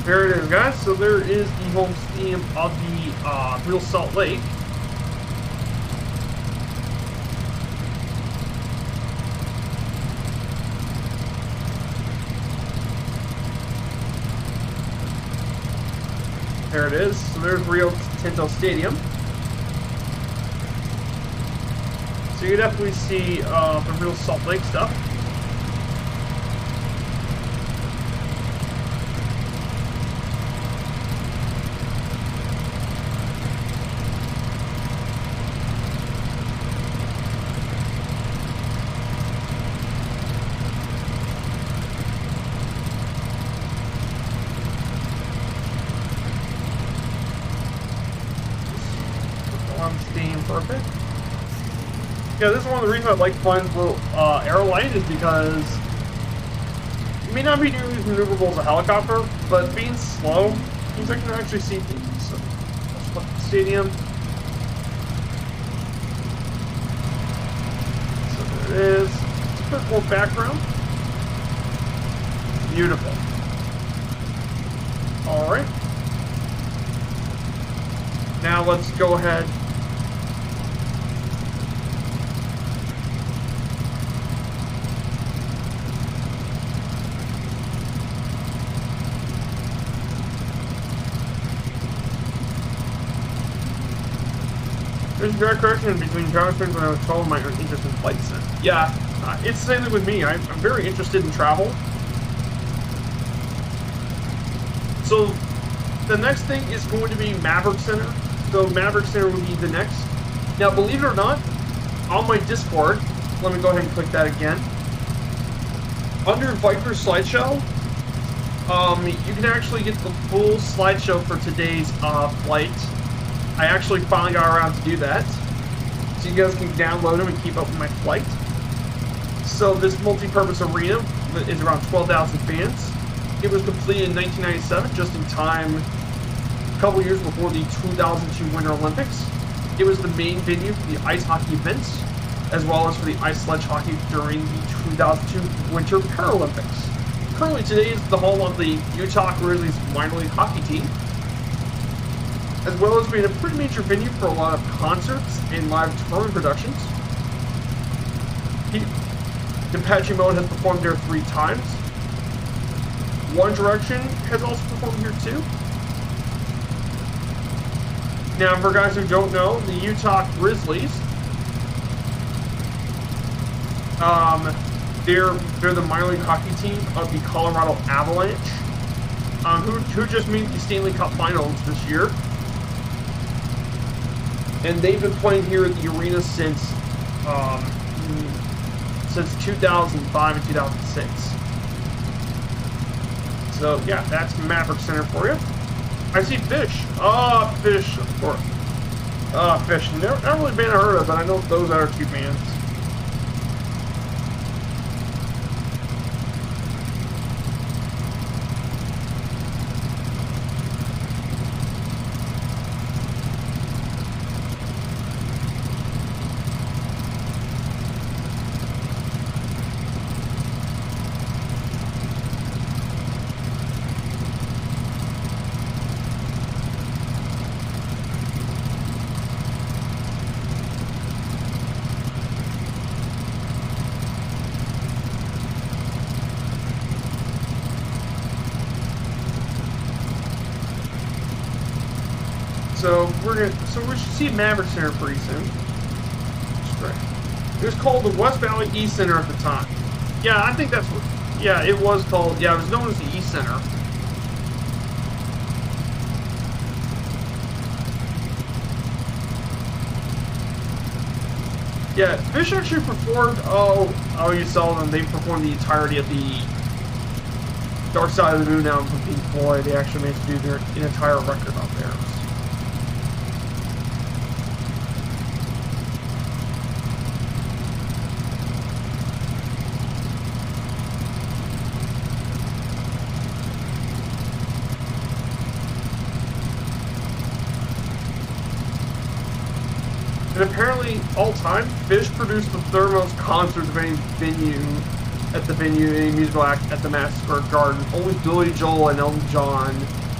There it is, guys. So there is the home stadium of the Real Salt Lake. There it is. So there's Rio Tinto Stadium. So you definitely see the Real Salt Lake stuff. Perfect. Yeah, this is one of the reasons I like flying little airline is because you may not be doing as maneuverable as a helicopter, but being slow means I can actually see things. So let's put the stadium. So there it is. It's a quick little background. Beautiful. Alright. Now let's go ahead. There's a direct correction between JavaScript when I was 12 and my interest in flight sim. Yeah, it's the same thing with me. I'm very interested in travel. So the next thing is going to be Maverick Center. So Maverick Center would be the next. Now, believe it or not, on my Discord, let me go ahead and click that again. Under Viper Slideshow, you can actually get the full slideshow for today's flight. I actually finally got around to do that. So you guys can download them and keep up with my flight. So this multi-purpose arena is around 12,000 fans. It was completed in 1997, just in time, a couple years before the 2002 Winter Olympics. It was the main venue for the ice hockey events, as well as for the ice sledge hockey during the 2002 Winter Paralympics. Currently today is the home of the Utah Grizzlies minor league hockey team, as well as being a pretty major venue for a lot of concerts and live touring productions. Depeche Mode has performed there 3 times. One Direction has also performed here too. Now, for guys who don't know, the Utah Grizzlies, they're the minor league hockey team of the Colorado Avalanche, who just made the Stanley Cup Finals this year. And they've been playing here at the arena since 2005 and 2006. So yeah, that's Maverick Center for you. I see fish. Fish, of course. Fish. Not really a band I heard of, but I know those are 2 bands. So we should see Maverick Center pretty soon. It was called the West Valley East Center at the time. Yeah, I think that's what. Yeah, it was called. Yeah, it was known as the East Center. Yeah, Fish actually performed. Oh, you saw them. They performed the entirety of the Dark Side of the Moon album from Pink Floyd. They actually managed to do an entire record on theirs. And apparently, all time, Fish produced the third most concerts of any musical act at the Madison Square Garden. Only Billy Joel and Elton John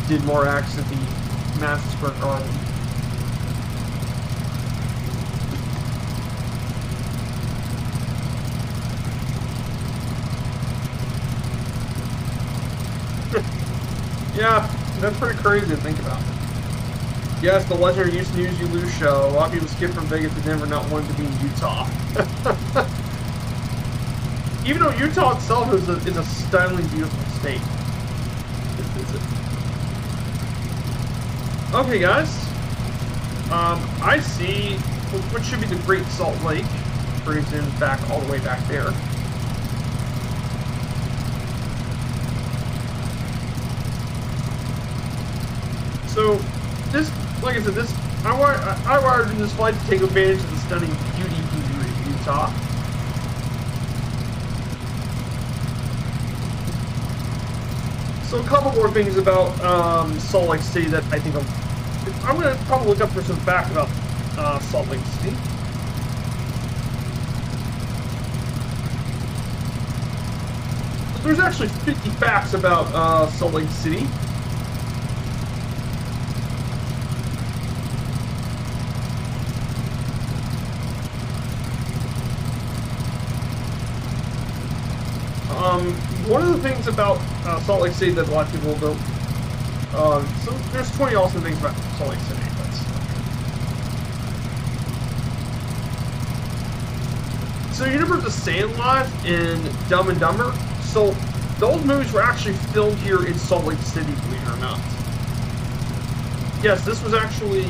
did more acts at the Madison Square Garden. Yeah, that's pretty crazy to think about. Yes, the legendary Houston News You Lose show. A lot of people skip from Vegas to Denver, not wanting to be in Utah. Even though Utah itself is a stunningly beautiful state. Okay, guys. I see what should be the Great Salt Lake. Brings in back all the way back there. So, this, like I said, I wired in this flight to take advantage of the stunning beauty of Utah. So a couple more things about Salt Lake City that I think I'm going to probably look up for some facts about Salt Lake City. There's actually 50 facts about Salt Lake City. One of the things about Salt Lake City that a lot of people don't. So there's 20 awesome things about Salt Lake City. So you remember The Sandlot and Dumb and Dumber? So those movies were actually filmed here in Salt Lake City, believe it or not. Yes, this was actually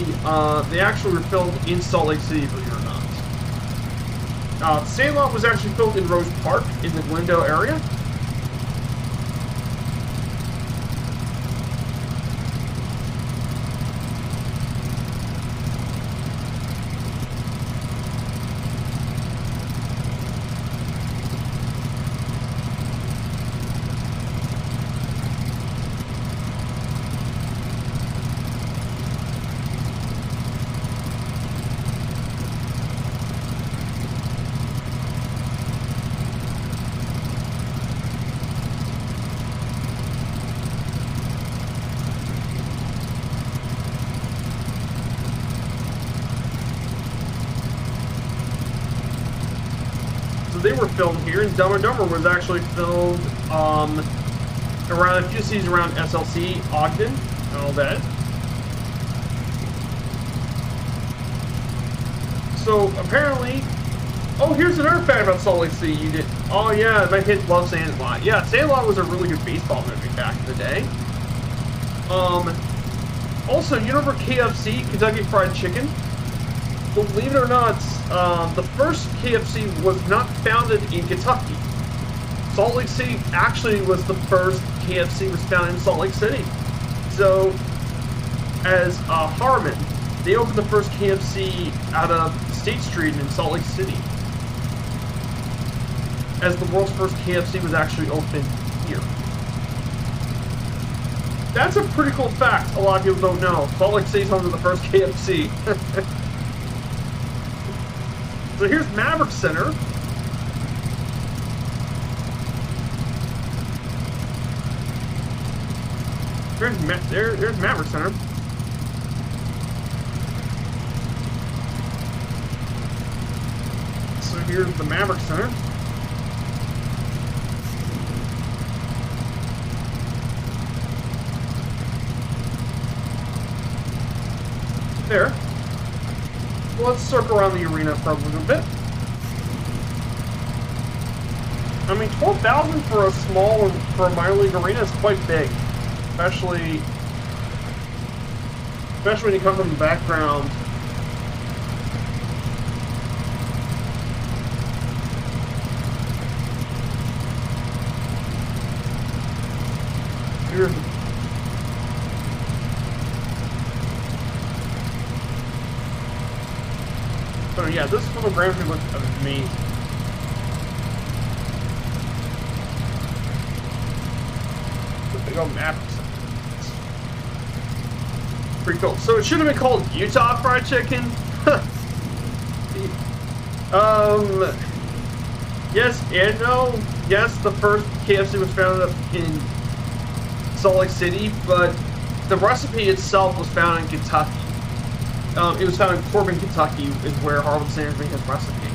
they actually were filmed in Salt Lake City, believe it or not. Sandlot was actually filmed in Rose Park in the Glendale area. They were filmed here, and Dumb and Dumber was actually filmed around a few cities around SLC, Ogden, and all that. So apparently, oh, here's another fact about Salt Lake City. You did, oh yeah, my kids love Sandlot. Yeah, Sandlot was a really good baseball movie back in the day. Also, you remember KFC, Kentucky Fried Chicken? Believe it or not, the first KFC was not founded in Kentucky. Salt Lake City actually was the first KFC was founded in Salt Lake City. So, as Harmon, they opened the first KFC out of State Street in Salt Lake City. As the world's first KFC was actually opened here. That's a pretty cool fact a lot of people don't know. Salt Lake City's home to the first KFC. So here's Maverick Center. There's Maverick Center. So here's the Maverick Center. there. Let's circle around the arena for a little bit. I mean, 12,000 for a minor league arena is quite big, especially when you come from the background. Here's so yeah, this photography looks amazing. Big old Maverick Center. Pretty cool. So it should have been called Utah Fried Chicken. Yes and no. Yes, the first KFC was founded up in Salt Lake City, but the recipe itself was found in Kentucky. It was found in Corbin, Kentucky, is where Harlan Sanders made his recipe.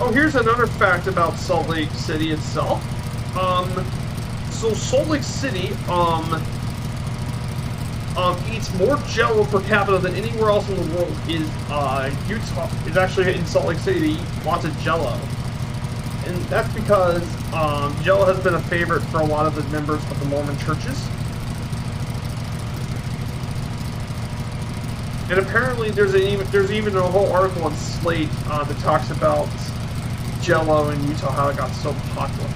Oh, here's another fact about Salt Lake City itself. So Salt Lake City, eats more Jell-O per capita than anywhere else in the world. Utah is actually in Salt Lake City. They eat lots of Jell-O, and that's because Jell-O has been a favorite for a lot of the members of the Mormon churches. And apparently, there's even a whole article on Slate that talks about Jell-O in Utah, how it got so popular.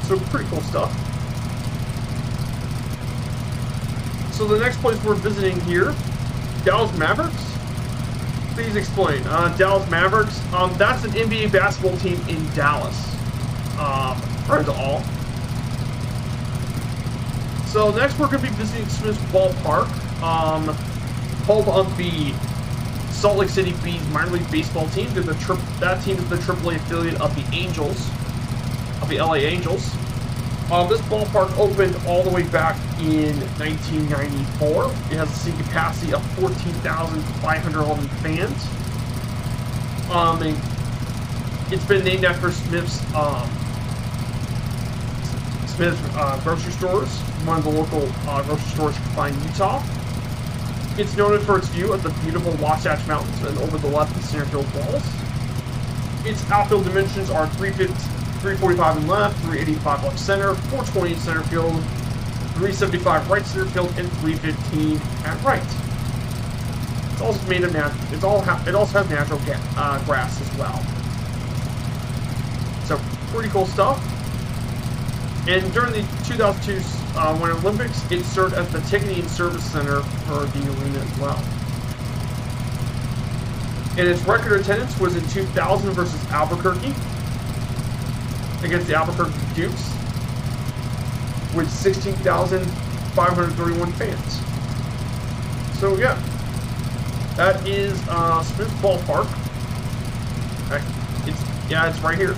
So pretty cool stuff. So the next place we're visiting here, Dallas Mavericks. Please explain. Dallas Mavericks. That's an NBA basketball team in Dallas. First of all. So next we're going to be visiting Smith's Ballpark, home of the Salt Lake City Bees minor league baseball team. That team is the AAA affiliate of the Angels, of the LA Angels. This ballpark opened all the way back in 1994. It has a seating capacity of 14,511 fans. And it's been named after Smith's grocery stores, one of the local grocery stores you can find in Utah. It's noted for its view of the beautiful Wasatch Mountains and over the left and center field walls. Its outfield dimensions are 345 in left, 385 left center, 420 in center field, 375 right center field, and 315 at right. It's also made of natural. It also has natural grass as well. So pretty cool stuff. And during the 2002 Winter Olympics, it served as the ticketing and service center for the arena as well. And its record attendance was in 2000 versus Albuquerque, against the Albuquerque Dukes, with 16,531 fans. So yeah, that is Smith's Ballpark. It's right here.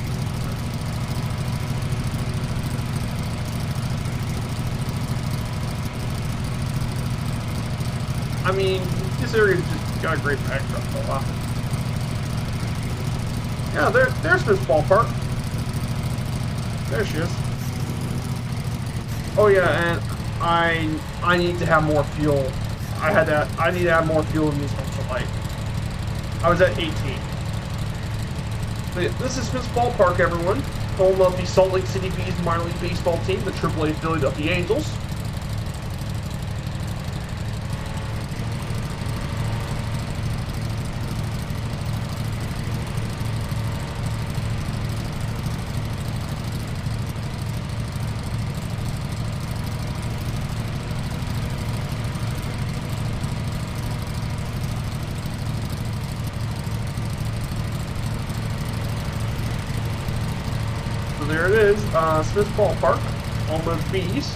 I mean, this area's just got a great backdrop. Oh, wow. Yeah, there's Smith's Ballpark. There she is. Oh yeah, and I need to have more fuel. I need to have more fuel in this light. I was at 18. But yeah, this is Smith's Ballpark, everyone. Home of the Salt Lake City Bees minor league baseball team, the AAA affiliate of the Angels. There it is, Smith's Ballpark, home of Bees.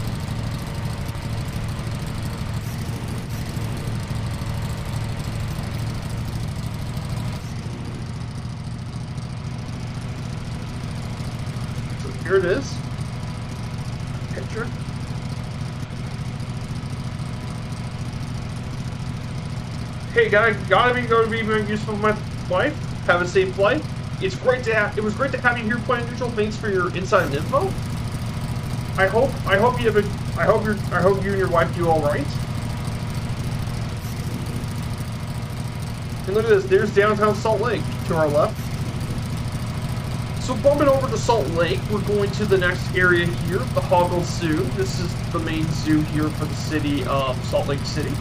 So here it is. Picture. Hey, gotta be very useful for my wife. Have a safe flight. It was great to have you here, Planet Neutral. Thanks for your insight and info. I hope you and your wife do all right. And look at this. There's downtown Salt Lake to our left. So bumping over to Salt Lake, we're going to the next area here, the Hoggle Zoo. This is the main zoo here for the city of Salt Lake City.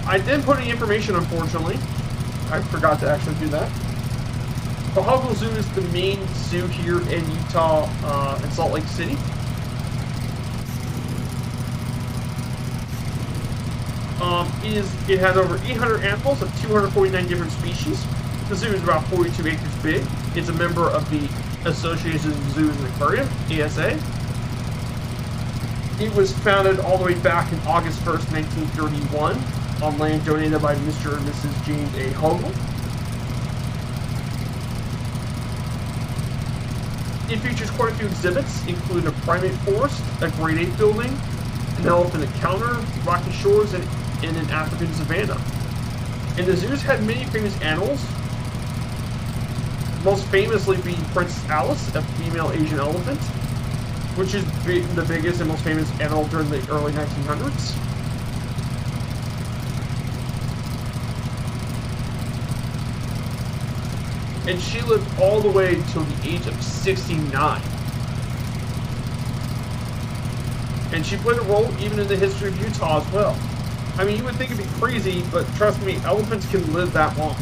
I didn't put any information, unfortunately. I forgot to actually do that. The Hoggle Zoo is the main zoo here in Utah, in Salt Lake City. It has over 800 animals of 249 different species. The zoo is about 42 acres big. It's a member of the Association of Zoos and Aquarium, ASA. It was founded all the way back in August 1st, 1931, on land donated by Mr. and Mrs. James A. Hoggle. It features quite a few exhibits, including a primate forest, a grade 8 building, an elephant encounter, rocky shores, and an African savanna. And the zoos had many famous animals, most famously being Princess Alice, a female Asian elephant, which is the biggest and most famous animal during the early 1900s. And she lived all the way till the age of 69. And she played a role even in the history of Utah as well. I mean, you would think it'd be crazy, but trust me, elephants can live that long.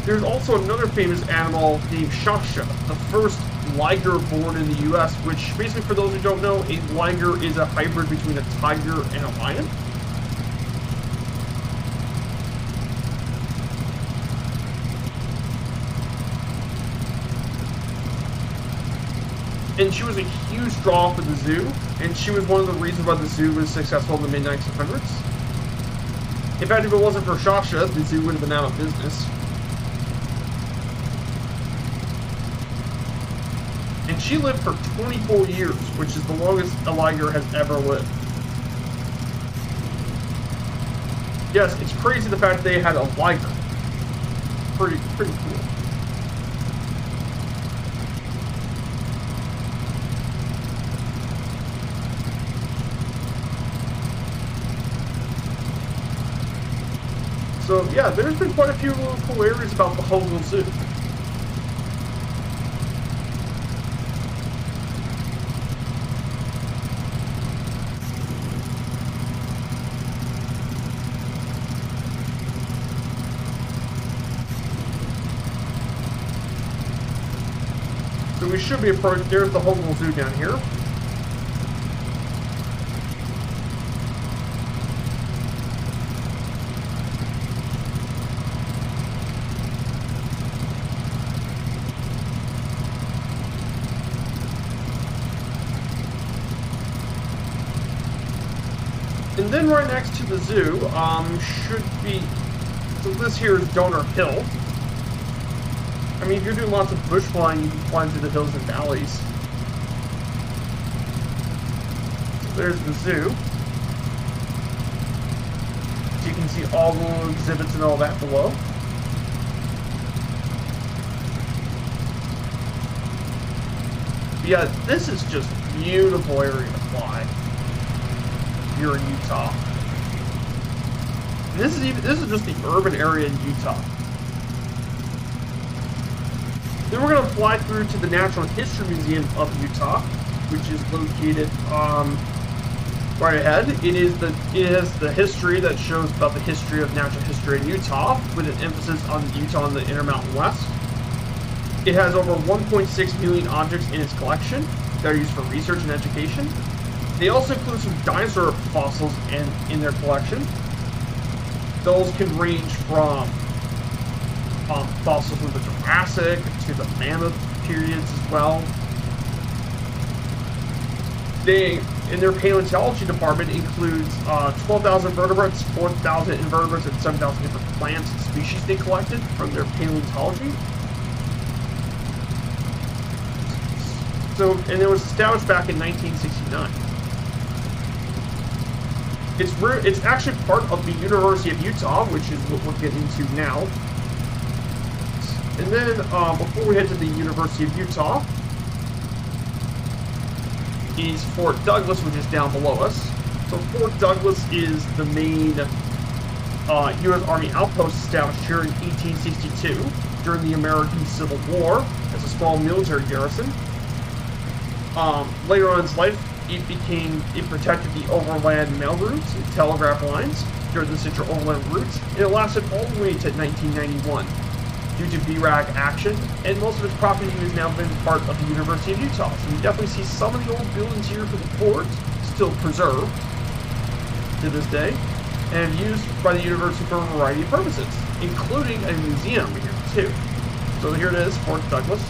There's also another famous animal named Shasha, the first liger born in the U.S., which basically, for those who don't know, a liger is a hybrid between a tiger and a lion. And she was a huge draw for the zoo, and she was one of the reasons why the zoo was successful in the mid-1900s. In fact, if it wasn't for Shasha, the zoo would have been out of business. And she lived for 24 years, which is the longest a liger has ever lived. Yes, it's crazy the fact that they had a liger. Pretty cool. So yeah, there's been quite a few little cool areas about the Hoggle Zoo. So we should be approaching. There's the Huggable Zoo down here. And then right next to the zoo should be. So this here is Donor Hill. I mean, if you're doing lots of bush flying, you can fly through the hills and valleys. So there's the zoo. So you can see all the little exhibits and all that below. But yeah, this is just a beautiful area to fly. If you're in Utah. And this is just the urban area in Utah. Then we're going to fly through to the Natural History Museum of Utah, which is located right ahead. It has the history that shows about the history of natural history in Utah, with an emphasis on Utah and the Intermountain West. It has over 1.6 million objects in its collection that are used for research and education. They also include some dinosaur fossils in their collection. Those can range from fossils from the Jurassic to the Mammoth periods as well. In their paleontology department, includes 12,000 vertebrates, 4,000 invertebrates, and 7,000 different plants and species they collected from their paleontology. So, and it was established back in 1969. It's actually part of the University of Utah, which is what we're getting to now. And then before we head to the University of Utah, is Fort Douglas, which is down below us. So Fort Douglas is the main U.S. Army outpost established here in 1862 during the American Civil War as a small military garrison. Later on in its life, it protected the overland mail routes and telegraph lines during the Central Overland routes, and it lasted all the way to 1991 due to BRAG action, and most of its property has now been part of the University of Utah. So you definitely see some of the old buildings here for the fort still preserved to this day, and used by the university for a variety of purposes, including a museum here too. So here it is, Fort Douglas.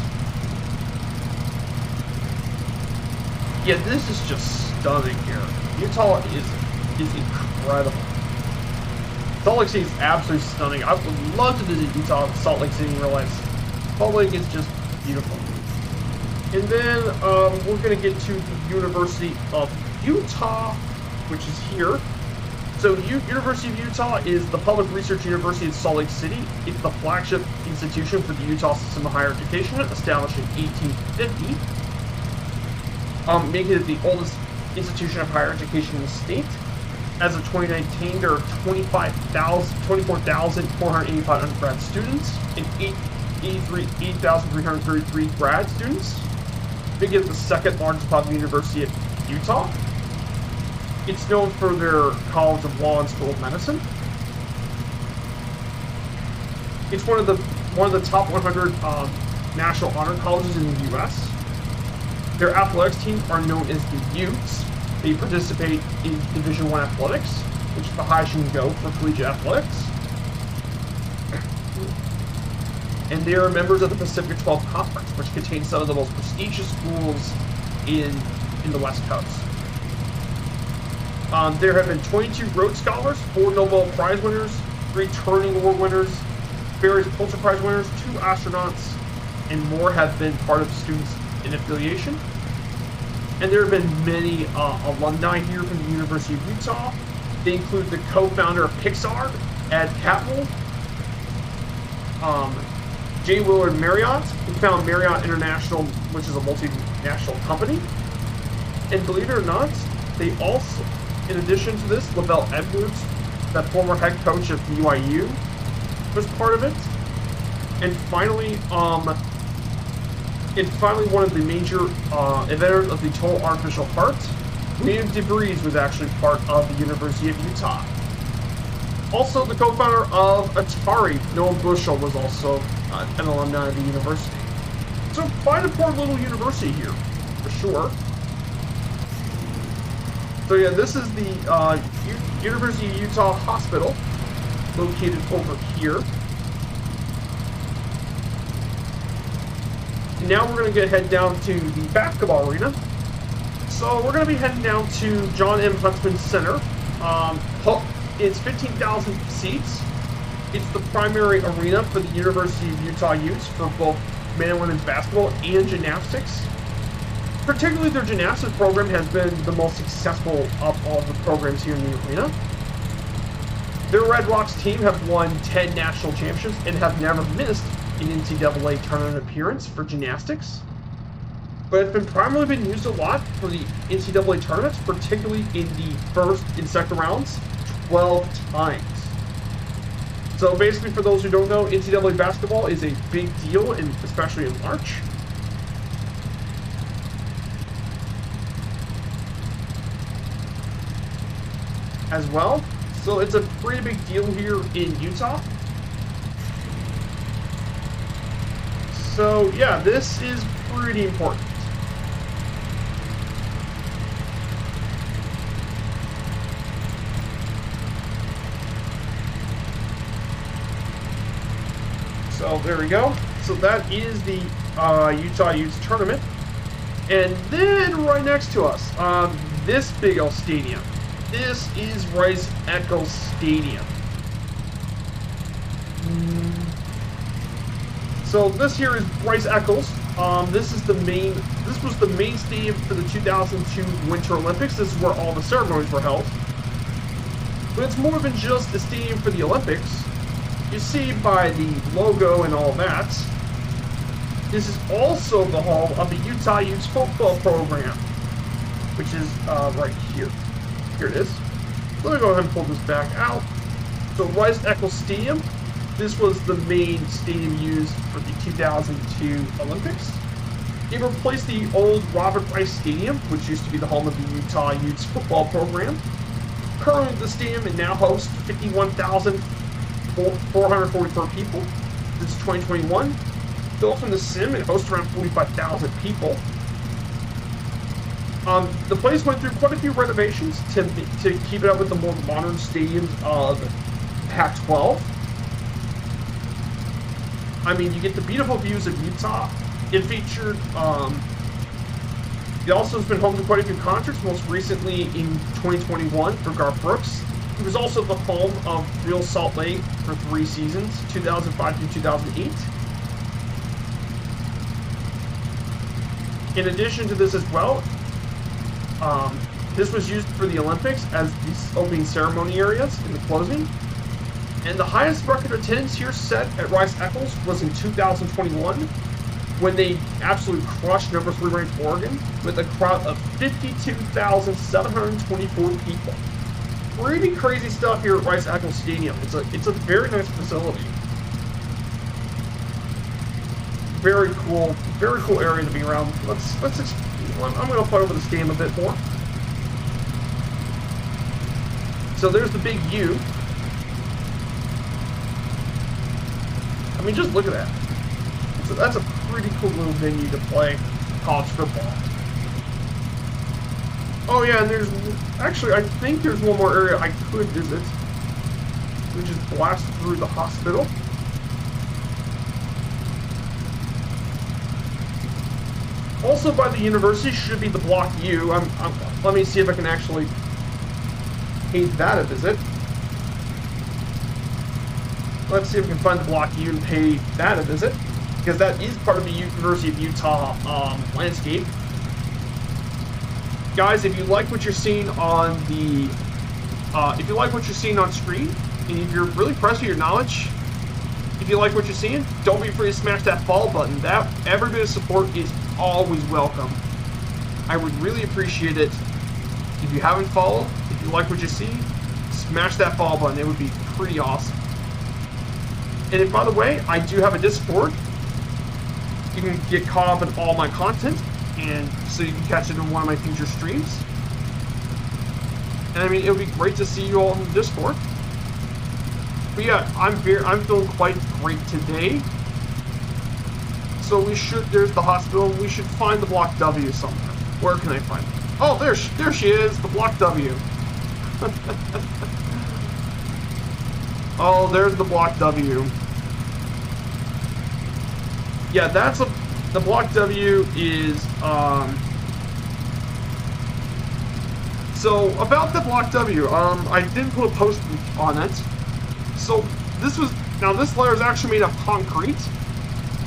Yeah, this is just stunning here. Utah is incredible. Salt Lake City is absolutely stunning. I would love to visit Utah, Salt Lake City in real life. Salt Lake is just beautiful. And then we're going to get to the University of Utah, which is here. So University of Utah is the public research university in Salt Lake City. It's the flagship institution for the Utah system of higher education, established in 1850. Making it the oldest institution of higher education in the state. As of 2019, there are 24,485 undergrad students and 8,333 grad students, making it the second largest public university of Utah. It's known for their College of Law and School of Medicine. It's one of the top 100 national honor colleges in the U.S. Their athletics teams are known as the Utes. They participate in Division I athletics, which is the highest you can go for collegiate athletics. And they are members of the Pacific 12 Conference, which contains some of the most prestigious schools in the West Coast. There have been 22 Rhodes Scholars, 4 Nobel Prize winners, 3 Turing Award winners, various Pulitzer Prize winners, 2 astronauts, and more have been part of students in affiliation. And there have been many alumni here from the University of Utah. They include the co-founder of Pixar, Ed Catmull, J. Willard Marriott, who founded Marriott International, which is a multinational company. And believe it or not, they also, in addition to this, Lavelle Edwards, that former head coach of BYU, was part of it. And finally, one of the major inventors of the total artificial heart, William DeVries, was actually part of the University of Utah. Also, the co-founder of Atari, Noah Bushell, was also an alumni of the university. So, quite a important little university here, for sure. So yeah, this is the University of Utah Hospital, located over here. Now we're going to head down to the basketball arena. So we're going to be heading down to John M. Huntsman Center. It's 15,000 seats. It's the primary arena for the University of Utah Utes for both men and women's basketball and gymnastics. Particularly their gymnastics program has been the most successful of all the programs here in the arena. Their Red Rocks team have won 10 national championships and have never missed an NCAA tournament appearance for gymnastics, but it's primarily been used a lot for the NCAA tournaments, particularly in the first and second rounds, 12 times. So basically, for those who don't know, NCAA basketball is a big deal, especially in March. As well, so it's a pretty big deal here in Utah. So yeah, this is pretty important. So there we go. So that is the Utah Utes tournament. And then right next to us, this big old stadium. This is Rice Eccles Stadium. So this here is Rice Eccles. This was the main stadium for the 2002 Winter Olympics. This is where all the ceremonies were held. But it's more than just a stadium for the Olympics. You see by the logo and all that, this is also the home of the Utah Utes football program, which is right here. Here it is. Let me go ahead and pull this back out. So Rice-Eccles Stadium, this was the main stadium used for the 2002 Olympics. It replaced the old Robert Rice Stadium, which used to be the home of the Utah Utes football program. Currently, the stadium now hosts 51,444 people. This is 2021. Built from the sim, it hosts around 45,000 people. The place went through quite a few renovations to keep it up with the more modern stadiums of Pac-12. I mean, you get the beautiful views of Utah. It featured, it also has been home to quite a few concerts, most recently in 2021 for Garth Brooks. It was also the home of Real Salt Lake for 3 seasons, 2005 through 2008. In addition to this as well, this was used for the Olympics as these opening ceremony areas in the closing. And the highest record attendance here set at Rice-Eccles was in 2021, when they absolutely crushed number 3 ranked Oregon with a crowd of 52,724 people. Pretty crazy stuff here at Rice-Eccles Stadium. It's a very nice facility. Very cool area to be around. I'm going to play over the stadium a bit more. So there's the big U. I mean, just look at that. So that's a pretty cool little venue to play college football. Oh yeah, and there's actually, I think there's one more area I could visit, which is blast through the hospital. Also by the university should be the Block U. Let me see if I can actually pay that a visit. Let's see if we can find the Block U and pay that a visit, because that is part of the University of Utah landscape. Guys, if you like what you're seeing on the, if you like what you're seeing on screen, and if you're really pressed with your knowledge, if you like what you're seeing, don't be afraid to smash that follow button. That every bit of support is always welcome. I would really appreciate it if you haven't followed. If you like what you see, smash that follow button. It would be pretty awesome. And if, by the way, I do have a Discord. You can get caught up in all my content, and so you can catch it in one of my future streams. And I mean, it would be great to see you all in the Discord. But yeah, I'm feeling quite great today. So there's the hospital. We should find the Block W somewhere. Where can I find it? Oh, there she is, the Block W. Oh, there's the Block W. Yeah, the Block W is, so about the Block W, I didn't put a post on it. So this layer is actually made of concrete.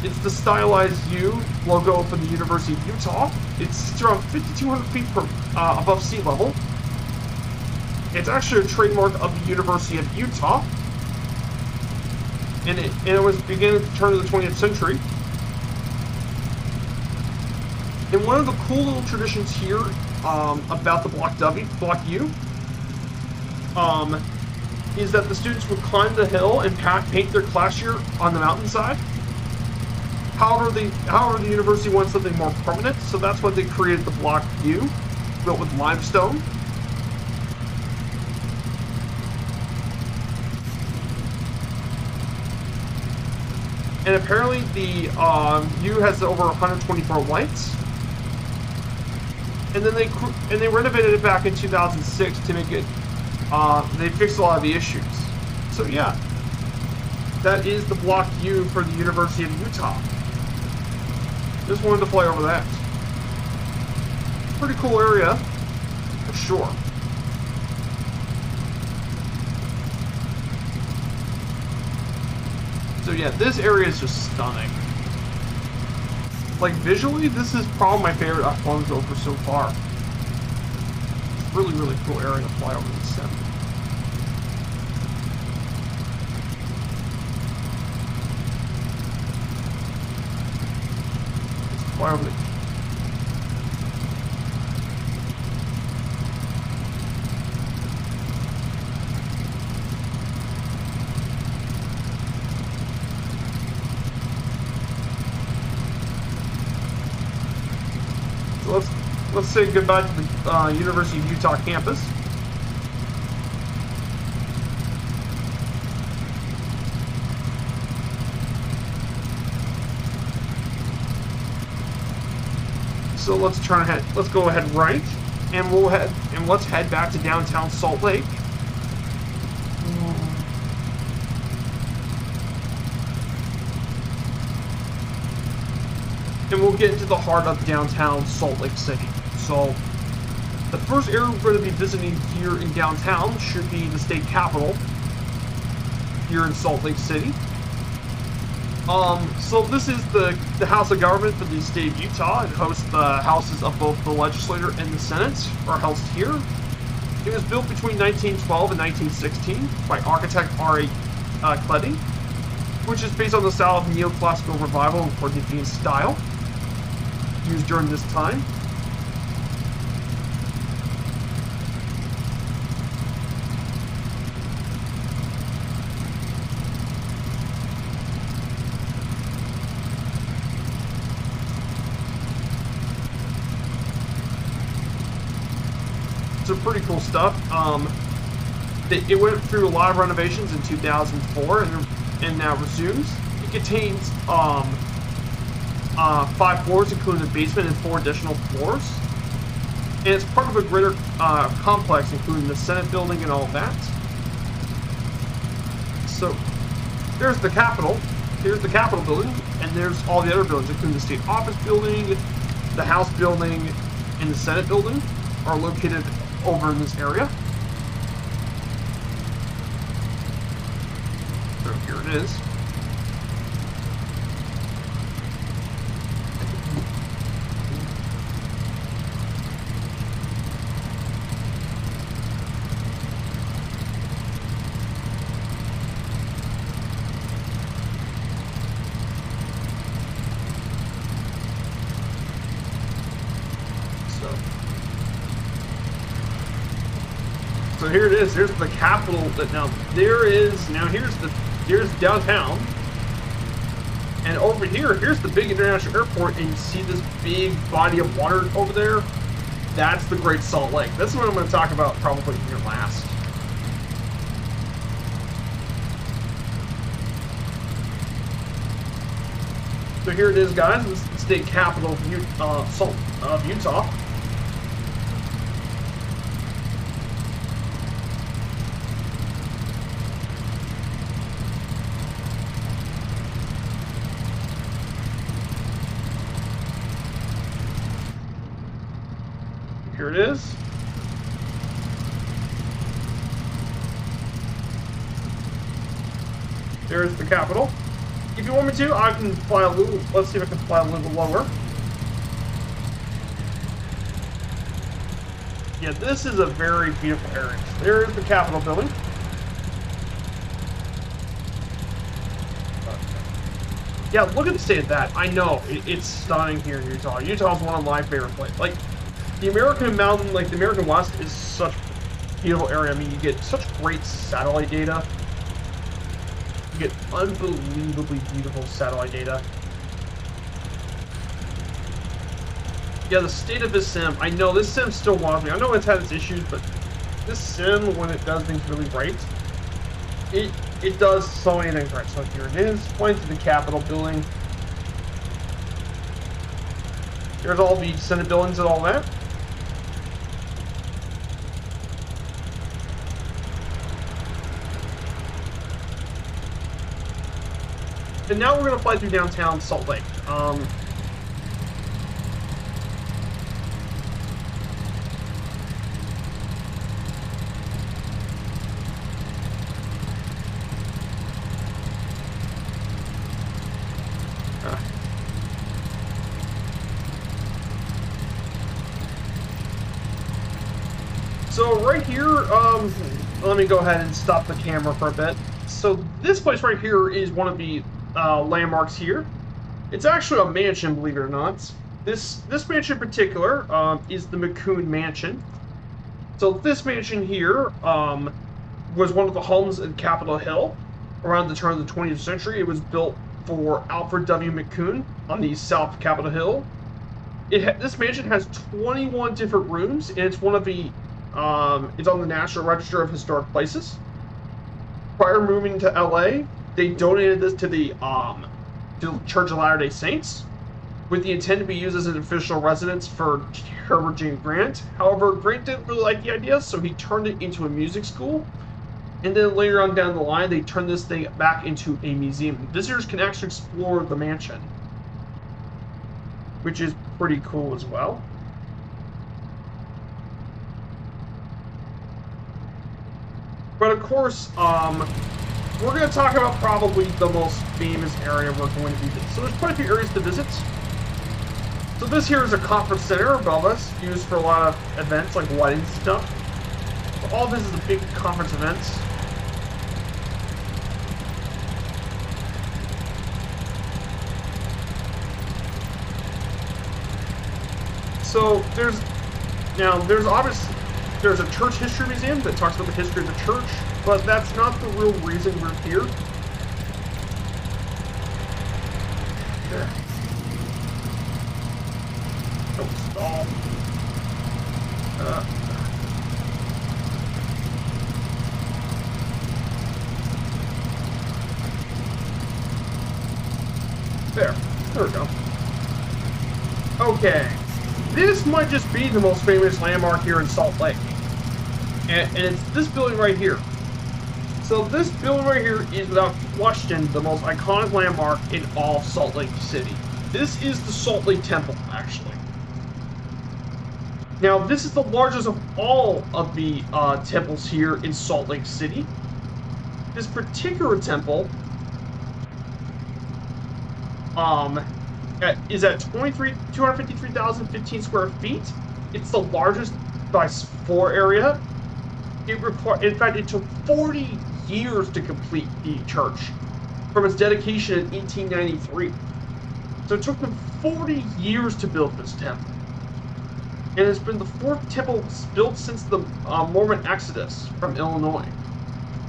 It's the stylized U logo for the University of Utah. It's around 5,200 feet above sea level. It's actually a trademark of the University of Utah. And it was beginning at the turn of the 20th century. And one of the cool little traditions here about the Block U, is that the students would climb the hill and paint their class year on the mountainside. However, the university wants something more permanent, so that's why they created the Block U, built with limestone. And apparently the U has over 124 lights. And then they renovated it back in 2006 to make it. They fixed a lot of the issues. So yeah, that is the Block U for the University of Utah. Just wanted to fly over that. Pretty cool area, for sure. So yeah, this area is just stunning. Like visually, this is probably my favorite Huffman Zoo so far. It's really, really cool area to fly over the sim. fly over the... So let's say goodbye to the University of Utah campus. So let's go ahead right, and let's head back to downtown Salt Lake. And we'll get into the heart of downtown Salt Lake City. So the first area we're going to be visiting here in downtown should be the state capitol here in Salt Lake City. So this is the House of Government for the state of Utah. It hosts the houses of both the legislature and the Senate are housed here. It was built between 1912 and 1916 by architect R.A. Cleddy, which is based on the style of neoclassical revival and Corinthian style used during this time. Some pretty cool stuff. It went through a lot of renovations in 2004 and now resumes. It contains 5 floors, including the basement, and 4 additional floors. And it's part of a greater complex, including the Senate building and all of that. So there's the Capitol. Here's the Capitol building, and there's all the other buildings, including the State Office building, the House building, and the Senate building are located over in this area. So here it is. So here it is. Here's the Capitol. Here's downtown, and over here's the big international airport, and you see this big body of water over there. That's the Great Salt Lake. That's what I'm going to talk about probably here last. So here it is, guys. This is the state capital of Utah. Here it is. There's the Capitol. If you want me to, I can fly a little. Let's see if I can fly a little lower. Yeah, this is a very beautiful area. There's the Capitol building. Yeah, look at the state of that. I know it's stunning here in Utah. Utah's one of my favorite places. Like the American Mountain, like the American West, is such a beautiful area. I mean, you get such great satellite data. You get unbelievably beautiful satellite data. Yeah, the state of this sim. I know this sim still wants me. I know it's had its issues, but this sim, when it does things really right, it does so many things right. So here it is, flying to the Capitol building. There's all the Senate buildings and all that. And now we're going to fly through downtown Salt Lake. So right here, let me go ahead and stop the camera for a bit. So this place right here is one of the landmarks here. It's actually a mansion, believe it or not. This mansion in particular is the Mccoon Mansion. So this mansion here was one of the homes in Capitol Hill around the turn of the 20th century. It was built for Alfred W. Mccoon on the South Capitol Hill. This mansion has 21 different rooms, and it's one of the it's on the National Register of Historic Places. Prior to moving to LA, they donated this to the Church of Latter-day Saints, with the intent to be used as an official residence for Herbert J. Grant. However, Grant didn't really like the idea, so he turned it into a music school. And then later on down the line, they turned this thing back into a museum. Visitors can actually explore the mansion, which is pretty cool as well. But of course, we're going to talk about probably the most famous area we're going to visit. So there's quite a few areas to visit. So this here is a conference center above us, used for a lot of events like weddings and stuff. So all this is a big conference events. So there's a church history museum that talks about the history of the church, but that's not the real reason we're here. There. Don't stall. There we go. Okay. This might just be the most famous landmark here in Salt Lake. And it's this building right here. So this building right here is without question the most iconic landmark in all of Salt Lake City. This is the Salt Lake Temple, actually. Now, this is the largest of all of the temples here in Salt Lake City. This particular temple is at 253,015 square feet. It's the largest by floor area. In fact, it took 40 years to complete the church from its dedication in 1893. So it took them 40 years to build this temple. And it's been the fourth temple built since the Mormon Exodus from Illinois.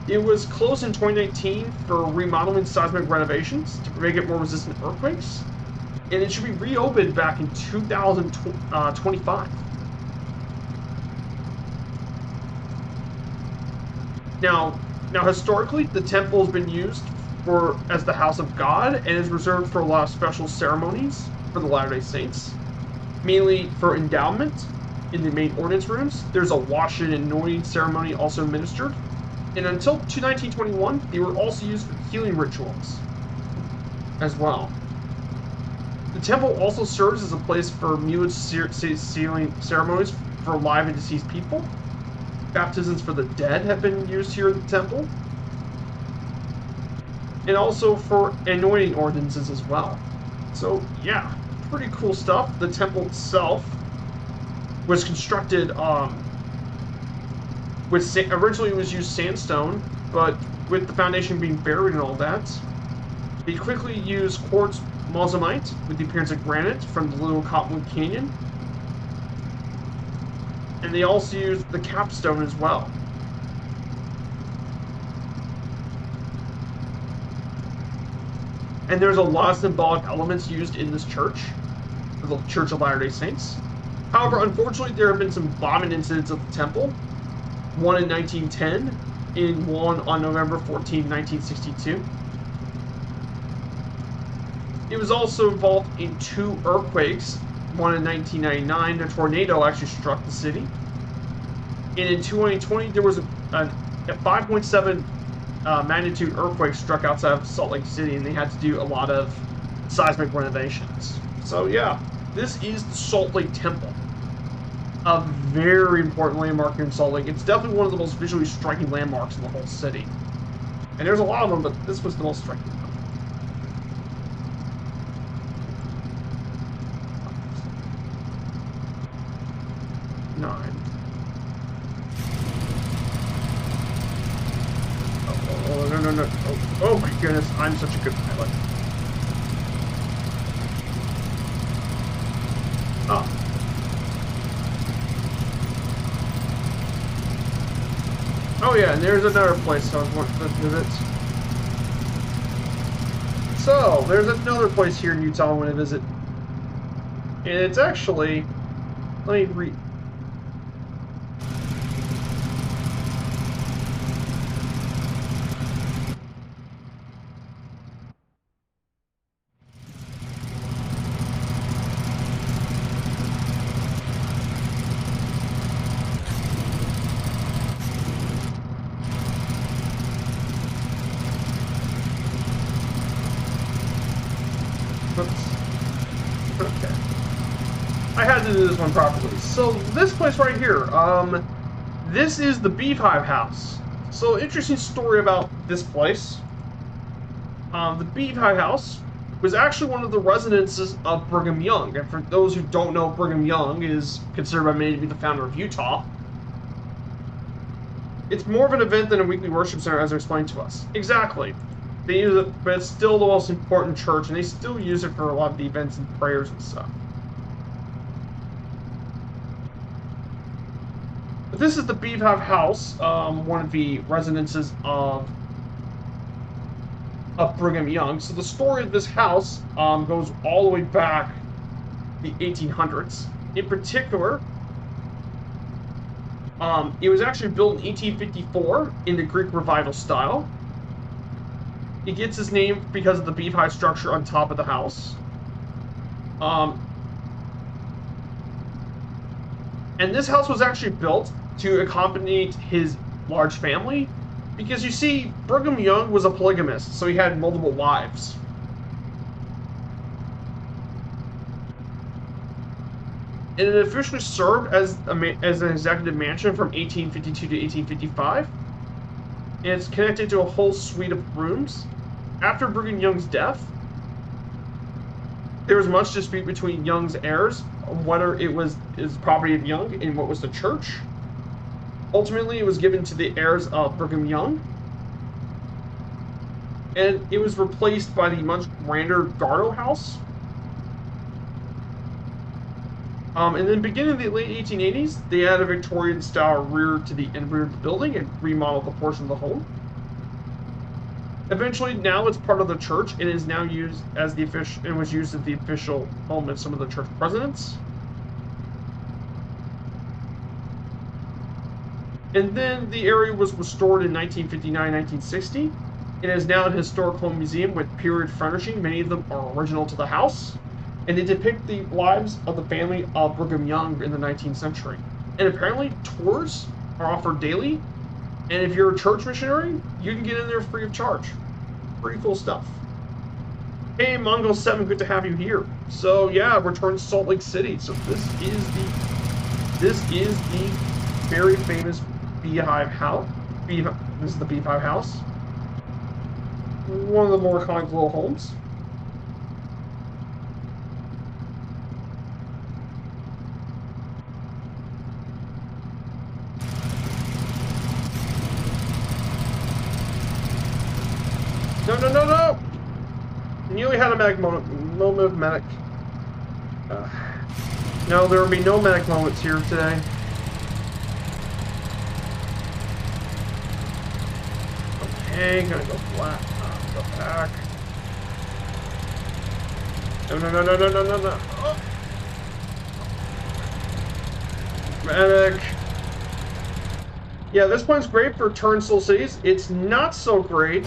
It was closed in 2019 for remodeling, seismic renovations to make it more resistant to earthquakes. And it should be reopened back in 2025. Now, historically, the temple has been used as the house of God and is reserved for a lot of special ceremonies for the Latter-day Saints, mainly for endowment in the main ordinance rooms. There's a wash and anointing ceremony also administered, and until 1921, they were also used for healing rituals as well. The temple also serves as a place for mulet sealing ceremonies for alive and deceased people. Baptisms for the dead have been used here at the temple. And also for anointing ordinances as well. So, yeah, pretty cool stuff. The temple itself was constructed originally it was used sandstone, but with the foundation being buried and all that, they quickly used quartz mausolite with the appearance of granite from the Little Cottonwood Canyon. And they also used the capstone as well. And there's a lot of symbolic elements used in this church, the Church of Latter-day Saints. However, unfortunately, there have been some bombing incidents at the temple. One in 1910, and one on November 14, 1962. It was also involved in 2 earthquakes. One in 1999, a tornado actually struck the city. And in 2020, there was a 5.7 magnitude earthquake struck outside of Salt Lake City, and they had to do a lot of seismic renovations. So yeah, this is the Salt Lake Temple. A very important landmark here in Salt Lake. It's definitely one of the most visually striking landmarks in the whole city. And there's a lot of them, but this was the most striking one. 9. Oh, no. Oh my goodness, I'm such a good pilot. Oh. Oh yeah, and there's another place I was wanting to visit. So, there's another place here in Utah I want to visit. And it's actually... Let me read... Okay. I had to do this one properly. So this place right here, this is the Beehive House. So interesting story about this place. The Beehive House was actually one of the residences of Brigham Young. And for those who don't know, Brigham Young is considered by many to be the founder of Utah. It's more of an event than a weekly worship center, as explained to us. Exactly. They use it, but it's still the most important church, and they still use it for a lot of the events and prayers and stuff. But this is the Beehive House, one of the residences of Brigham Young. So the story of this house goes all the way back the 1800s. In particular, it was actually built in 1854 in the Greek Revival style. It gets its name because of the beehive structure on top of the house. And this house was actually built to accompany his large family, because you see, Brigham Young was a polygamist, so he had multiple wives. And it officially served as an executive mansion from 1852 to 1855. And it's connected to a whole suite of rooms. After Brigham Young's death, there was much dispute between Young's heirs on whether it was his property of Young and what was the church. Ultimately, it was given to the heirs of Brigham Young, and it was replaced by the much grander Gardo House. And then beginning in the late 1880s, they added a Victorian-style rear to the rear of the building and remodeled the portion of the home. Eventually, now it's part of the church and is now used as the official, and was used as the official home of some of the church presidents. And then the area was restored in 1959-1960. It is now an historic home museum with period furnishing. Many of them are original to the house, and they depict the lives of the family of Brigham Young in the 19th century. And apparently, tours are offered daily. And if you're a church missionary, you can get in there free of charge. Pretty cool stuff. Hey, Mongo7, good to have you here. So yeah, return to Salt Lake City. So this is the very famous Beehive House. This is the Beehive House. One of the more iconic little homes. No! Nearly had a medic moment. Medic. No, there will be no medic moments here today. Okay, gonna go flat. Go back. No. Oh. Medic. Yeah, this point's great for turnstile cities. It's not so great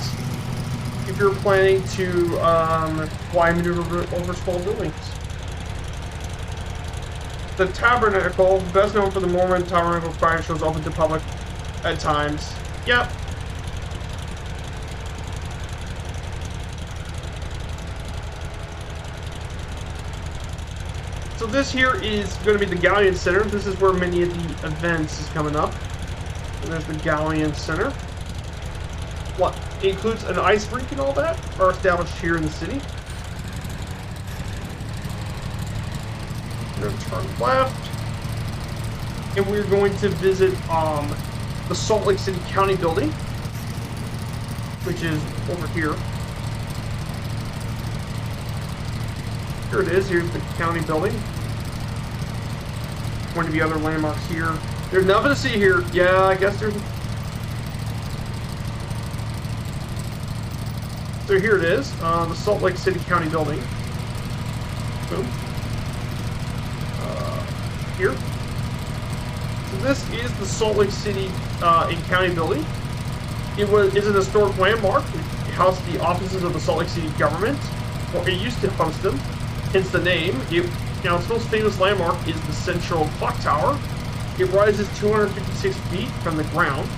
if you're planning to fly maneuver over small buildings. The Tabernacle, best known for the Mormon Tabernacle fire shows open to public at times. Yep. So this here is going to be the Galleon Center. This is where many of the events is coming up. And there's the Galleon Center. What? It includes an ice rink and all that are established here in the city. We're going to turn left. And we're going to visit the Salt Lake City County building, which is over here. Here it is. Here's the county building. going to be other landmarks here. There's nothing to see here. Yeah, I guess there's... So here it is, the Salt Lake City County building. Boom. Here. So this is the Salt Lake City and County building. It's an historic landmark. It housed the offices of the Salt Lake City government, or it used to host them, hence the name. Now, its most famous landmark is the Central Clock Tower. It rises 256 feet from the ground.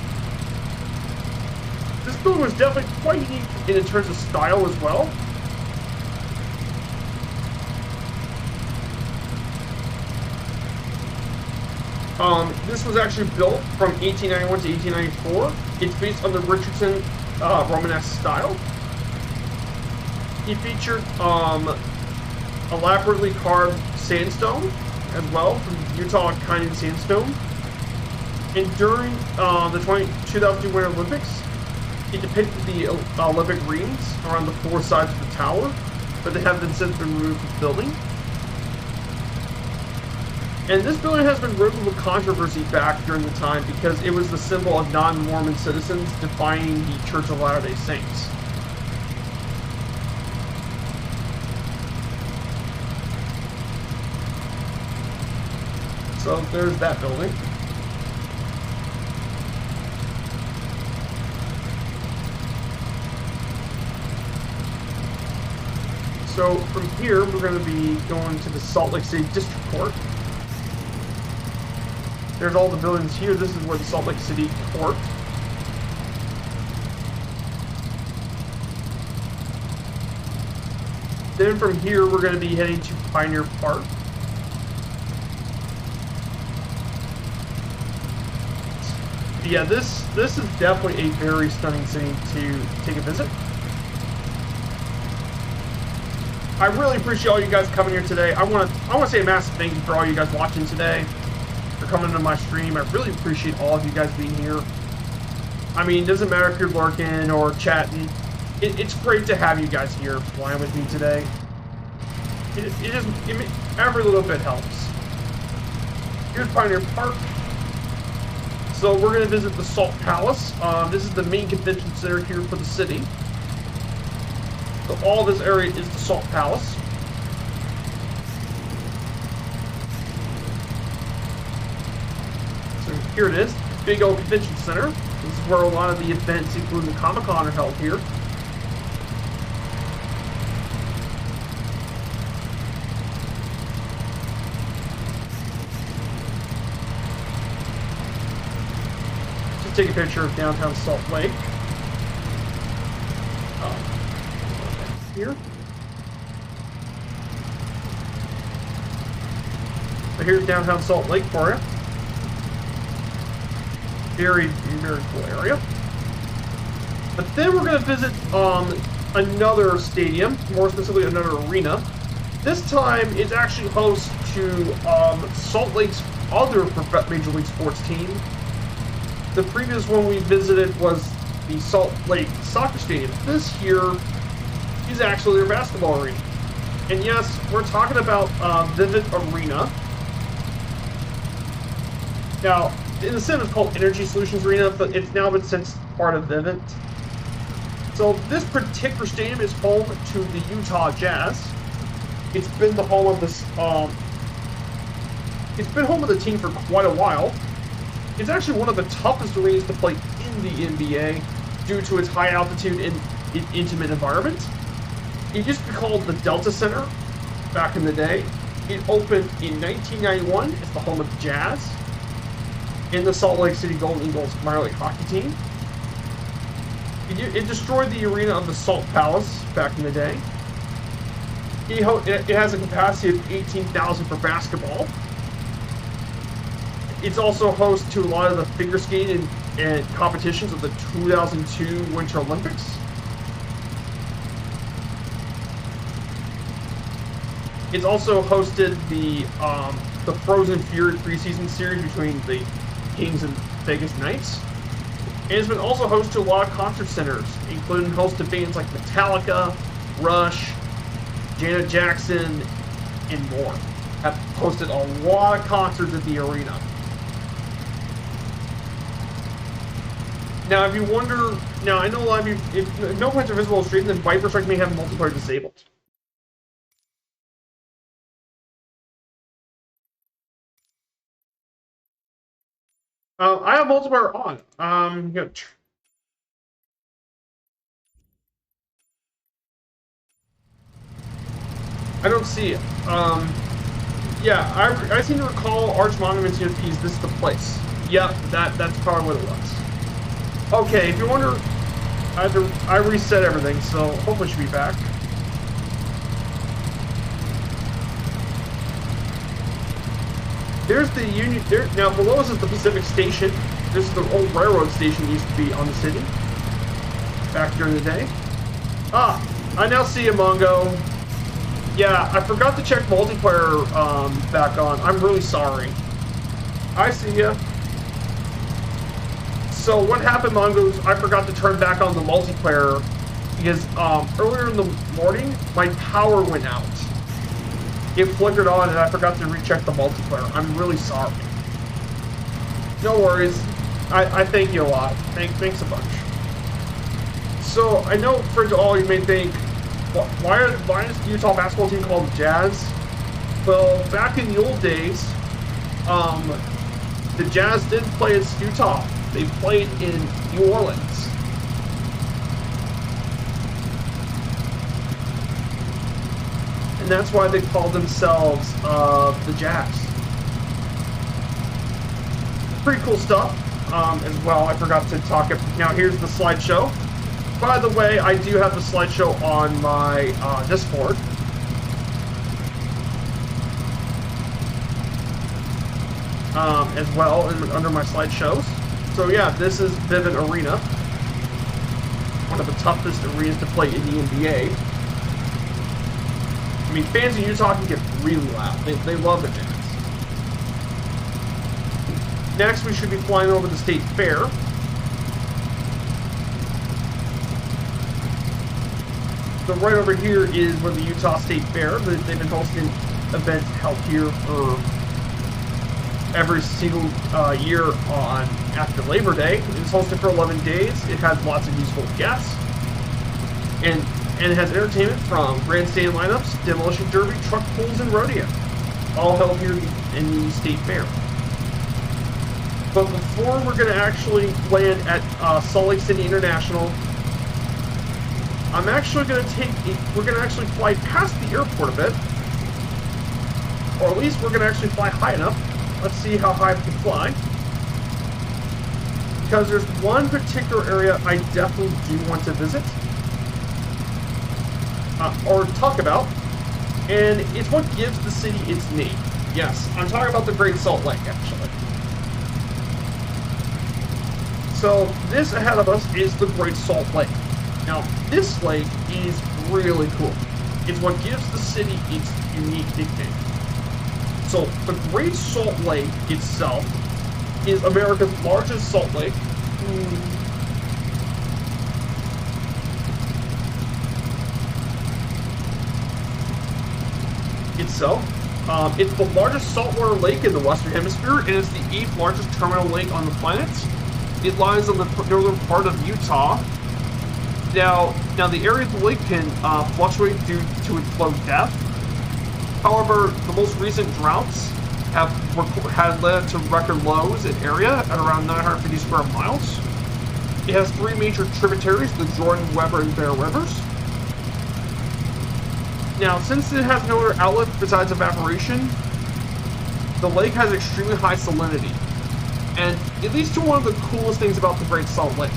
This building was definitely quite unique in terms of style as well. This was actually built from 1891 to 1894. It's based on the Richardson Romanesque style. It featured elaborately carved sandstone as well from Utah Canyon sandstone. And during the 2002 Winter Olympics, it depicted the Olympic rings around the four sides of the tower, but they have since been removed from the building. And this building has been riddled with controversy back during the time because it was the symbol of non-Mormon citizens defining the Church of Latter-day Saints. So there's that building. So from here, we're going to be going to the Salt Lake City District Court. There's all the buildings here. This is where the Salt Lake City Court. Then from here, we're going to be heading to Pioneer Park. Yeah, this is definitely a very stunning city to take a visit. I really appreciate all you guys coming here today. I want to say a massive thank you for all you guys watching today, for coming to my stream. I really appreciate all of you guys being here. I mean, it doesn't matter if you're lurking or chatting. It's great to have you guys here flying with me today. Every little bit helps. Here's Pioneer Park. So we're going to visit the Salt Palace. This is the main convention center here for the city. So all this area is the Salt Palace. So here it is, big old convention center. This is where a lot of the events, including the Comic-Con, are held here. Just take a picture of downtown Salt Lake. Here. So here's downtown Salt Lake for you. Very, very cool area. But then we're going to visit another stadium, more specifically another arena. This time it's actually host to Salt Lake's other Major League Sports team. The previous one we visited was the Salt Lake Soccer Stadium. This here is actually their basketball arena. And yes, we're talking about Vivint Arena. Now, in the sim, it's called Energy Solutions Arena, but it's now been since part of Vivint. So this particular stadium is home to the Utah Jazz. It's been the home of this. It's been home of the team for quite a while. It's actually one of the toughest arenas to play in the NBA due to its high altitude and intimate environment. It used to be called the Delta Center back in the day. It opened in 1991 as the home of the Jazz and the Salt Lake City Golden Eagles minor league hockey team. It destroyed the arena of the Salt Palace back in the day. It has a capacity of 18,000 for basketball. It's also host to a lot of the figure skating and competitions of the 2002 Winter Olympics. It's also hosted the Frozen Fury preseason series between the Kings and Vegas Knights. And it's been also host to a lot of concert centers, including host to bands like Metallica, Rush, Janet Jackson, and more. have hosted a lot of concerts at the arena. Now, if you wonder, now I know a lot of you, if no points are visible on the street, then Viper Strike may have multiplayer disabled. I have multiplayer on. I don't see it. Yeah, I seem to recall Arch Monuments is this the place? Yep, that's probably what it was. Okay, if you wonder, I reset everything, so hopefully it should be back. There's the Union. There now below us is the Pacific Station. This is the old railroad station that used to be on the city back during the day. Ah, I now see a Mongo. Yeah, I forgot to check multiplayer back on. I'm really sorry. I see ya. So what happened, Mongo's, I forgot to turn back on the multiplayer because earlier in the morning, my power went out. It flickered on and I forgot to recheck the multiplayer. I'm really sorry. No worries. I thank you a lot. Thanks a bunch. So I know for all you may think, why is the Utah basketball team called the Jazz? Well, back in the old days, the Jazz did play at Utah. They played in New Orleans. And that's why they called themselves the Jazz. Pretty cool stuff as well. I forgot to talk. Now here's the slideshow. By the way, I do have the slideshow on my Discord. As well under my slideshows. So yeah, this is Vivint Arena, one of the toughest arenas to play in the NBA. I mean, fans in Utah can get really loud. They love the Jazz. Next, we should be flying over the State Fair. So right over here is where the Utah State Fair. They've been hosting events held here for every single year on after Labor Day. It's hosted for 11 days. It has lots of musical guests. And it has entertainment from grandstand lineups, demolition derby, truck pulls, and rodeo. All held here in the State Fair. But before we're going to actually land at Salt Lake City International, I'm actually going to we're going to actually fly past the airport a bit. Or at least we're going to actually fly high enough. Let's see how high we can fly. Because there's one particular area I definitely do want to visit. Or talk about. And it's what gives the city its name. Yes, I'm talking about the Great Salt Lake, actually. So this ahead of us is the Great Salt Lake. Now, this lake is really cool. It's what gives the city its unique nickname. So, the Great Salt Lake itself is America's largest salt lake. It's the largest saltwater lake in the Western Hemisphere, and it's the 8th largest terminal lake on the planet. It lies on the northern part of Utah. Now the area of the lake can fluctuate due to its low depth. However, the most recent droughts had led to record lows in area at around 950 square miles. It has 3 major tributaries, the Jordan, Weber, and Bear Rivers. Now, since it has no other outlet besides evaporation, the lake has extremely high salinity. And it leads to one of the coolest things about the Great Salt Lake.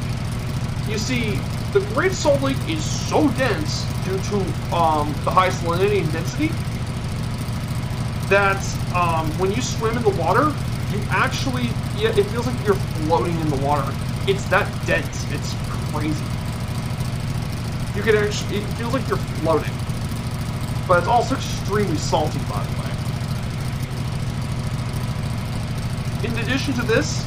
You see, the Great Salt Lake is so dense due to the high salinity and density that when you swim in the water, you actually, it feels like you're floating in the water. It's that dense. It's crazy. You can actually, it feels like you're floating. But it's also extremely salty, by the way. In addition to this,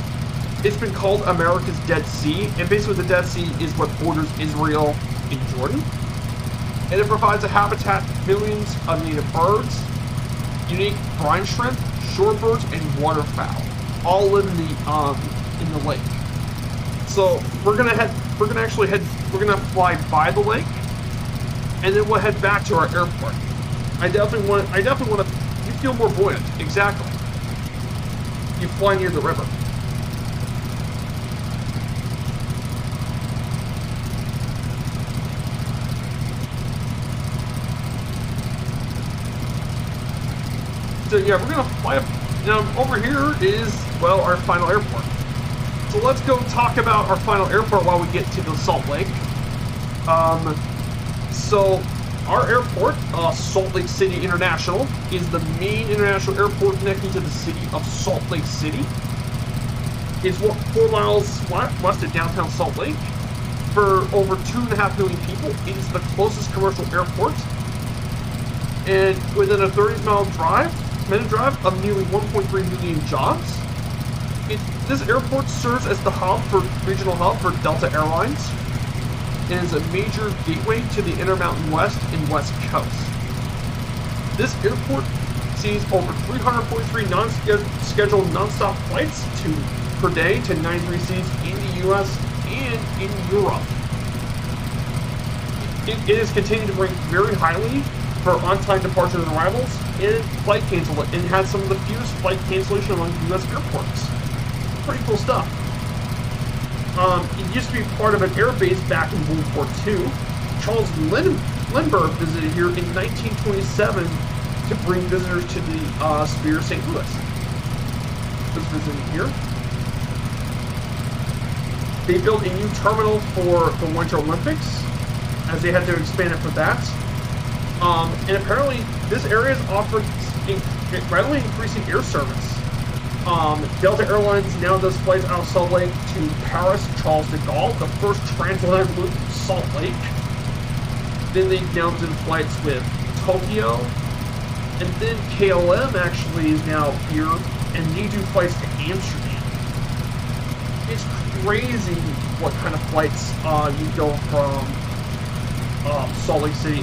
it's been called America's Dead Sea, and basically the Dead Sea is what borders Israel and Jordan. And it provides a habitat for millions of native birds, unique brine shrimp, shorebirds, and waterfowl all live in the lake. So we're gonna fly by the lake, and then we'll head back to our airport. I definitely want to. You feel more buoyant, exactly. You fly near the river. So yeah, we're gonna fly up. Now over here is, well, our final airport. So let's go talk about our final airport while we get to the Salt Lake. So our airport, Salt Lake City International, is the main international airport connecting to the city of Salt Lake City. It's 4 miles west of downtown Salt Lake. For over 2.5 million people, it is the closest commercial airport. And within a 30-minute drive of nearly 1.3 million jobs. This airport serves as the regional hub for Delta Airlines, and is a major gateway to the Intermountain West and West Coast. This airport sees over 343 scheduled non-stop flights per day to 93 cities in the U.S. and in Europe. It is continuing to rank very highly for on-time departures and arrivals and flight cancellation, and has some of the fewest flight cancellation among U.S. airports. Pretty cool stuff. It used to be part of an air base back in World War II. Charles Lindbergh visited here in 1927 to bring visitors to the Sphere St. Louis. Was visiting here. They built a new terminal for the Winter Olympics, as they had to expand it for that. And apparently, this area is offered readily increasing air service. Delta Airlines now does flights out of Salt Lake to Paris, Charles de Gaulle, the first transatlantic route to Salt Lake. Then they now do flights with Tokyo. And then KLM actually is now here, and they do flights to Amsterdam. It's crazy what kind of flights you go from Salt Lake City.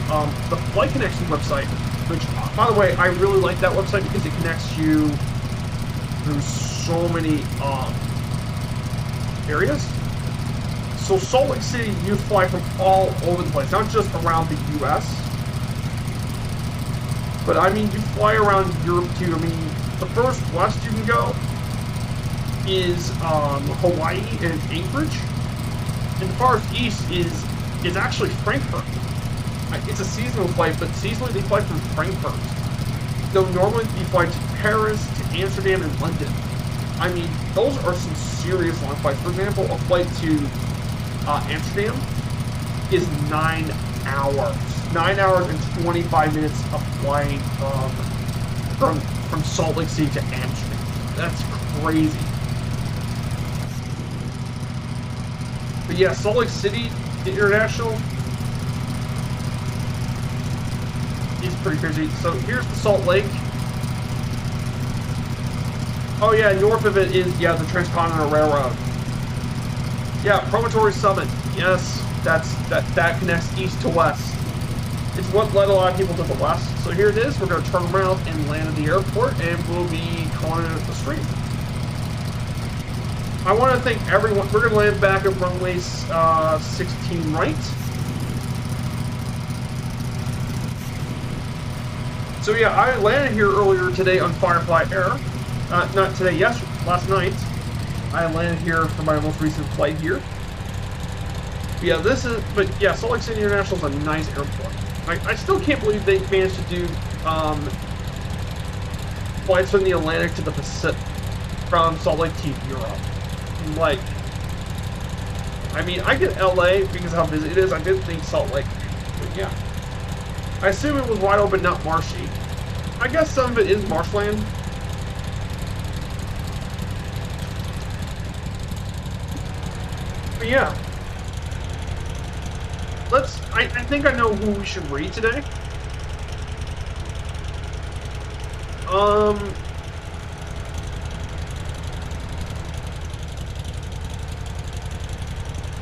The Flight Connection website, which, by the way, I really like that website because it connects you through so many areas. So Salt Lake City, you fly from all over the place, not just around the U.S., but I mean, you fly around Europe too. I mean, the first west you can go is Hawaii and Anchorage, and the farthest east is actually Frankfurt. It's a seasonal flight, but seasonally they fly from Frankfurt. Though normally you fly to Paris, to Amsterdam, and London. I mean, those are some serious long flights. For example, a flight to Amsterdam is 9 hours. 9 hours and 25 minutes of flying from Salt Lake City to Amsterdam. That's crazy. But yeah, Salt Lake City International is pretty crazy. So here's the Salt Lake. Oh yeah, north of it is, yeah, the Transcontinental Railroad. Yeah, Promontory Summit. Yes, that connects east to west. It's what led a lot of people to the west. So here it is. We're going to turn around and land at the airport, and we'll be calling it the stream. I want to thank everyone. We're going to land back at runway 16 right. So yeah, I landed here earlier today on Firefly Air. Not today, last night. I landed here for my most recent flight here. But yeah, Salt Lake City International is a nice airport. I still can't believe they managed to do flights from the Atlantic to the Pacific, from Salt Lake to Europe. Like, I mean, I get LA because of how busy it is. I didn't think Salt Lake, but yeah. I assume it was wide open, not marshy. I guess some of it is marshland. But yeah. I think I know who we should read today.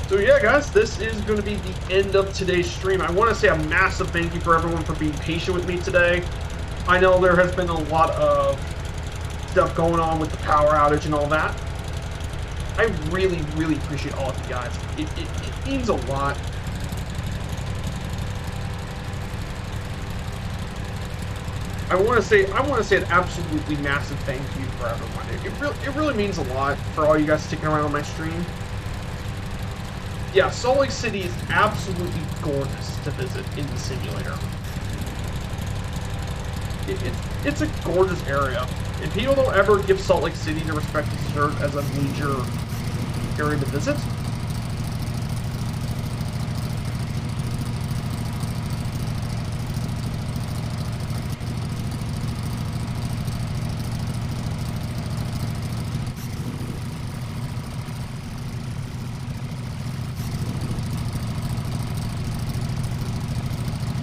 So yeah, guys, this is going to be the end of today's stream. I want to say a massive thank you for everyone for being patient with me today. I know there has been a lot of stuff going on with the power outage and all that. I really, really appreciate all of you guys. It means a lot. I want to say an absolutely massive thank you for everyone. It really means a lot for all you guys sticking around on my stream. Yeah, Salt Lake City is absolutely gorgeous to visit in the simulator. It's a gorgeous area. And people don't ever give Salt Lake City the respect it deserves as a major area to visit.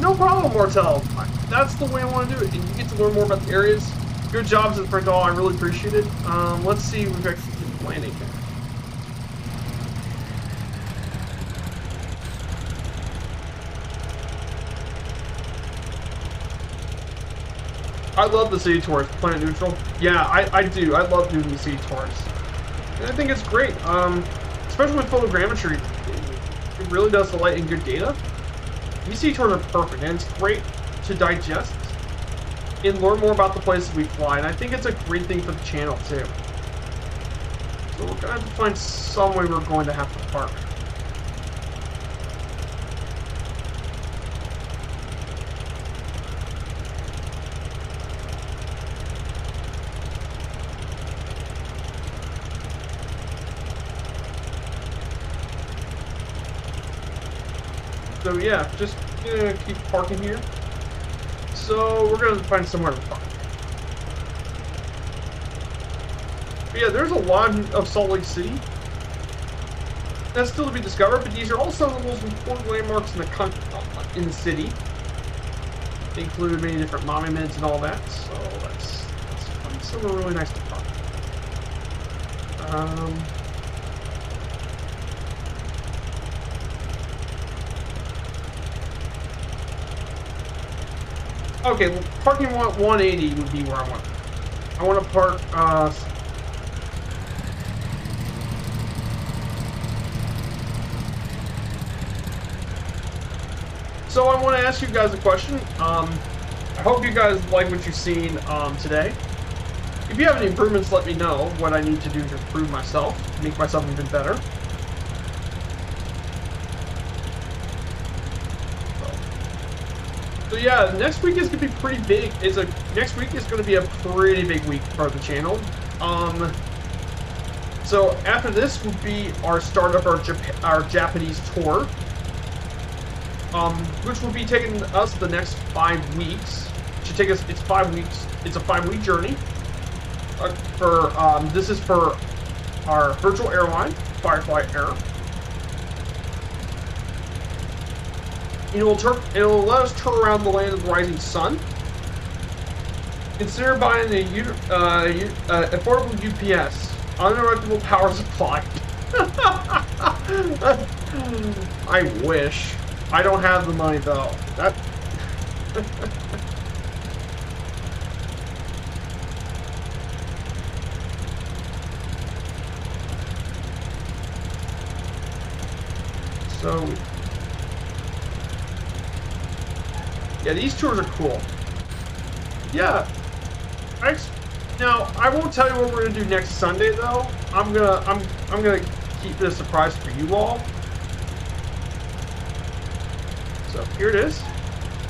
No problem, Martel. That's the way I want to do it. And you get to learn more about the areas. Good jobs at Brindle. I really appreciate it. Let's see if we can keep landing here. I love the city tours. Planet neutral. Yeah, I do. I love doing the city tours. And I think it's great. Especially with photogrammetry. It really does delight in good data. These city tours are perfect, and it's great to digest and learn more about the places we fly, and I think it's a great thing for the channel too. So we're gonna have to find some way we're going to have to park. So yeah, just gonna keep parking here. So we're gonna find somewhere to park. But yeah, there's a lot of Salt Lake City that's still to be discovered, but these are also the most important landmarks in the country, in the city. They include many different monuments and all that. So let's find somewhere really nice to park. Okay, well, parking lot 180 would be where I want. I want to park. So I want to ask you guys a question. I hope you guys like what you've seen today. If you have any improvements, let me know what I need to do to improve myself, make myself even better. So yeah, next week is gonna be pretty big. Next week is gonna be a pretty big week for the channel. So after this will be our start of our Japanese tour, which will be taking us the next 5 weeks. It should take us. It's 5 weeks. It's a 5-week journey. This is for our virtual airline, Firefly Air. It'll let us turn around the land of the rising sun. Consider buying a affordable UPS, uninterruptible power supply. I wish. I don't have the money though. That. So. Yeah, these tours are cool. Yeah. Now, I won't tell you what we're gonna do next Sunday though. I'm gonna keep it a surprise for you all. So here it is.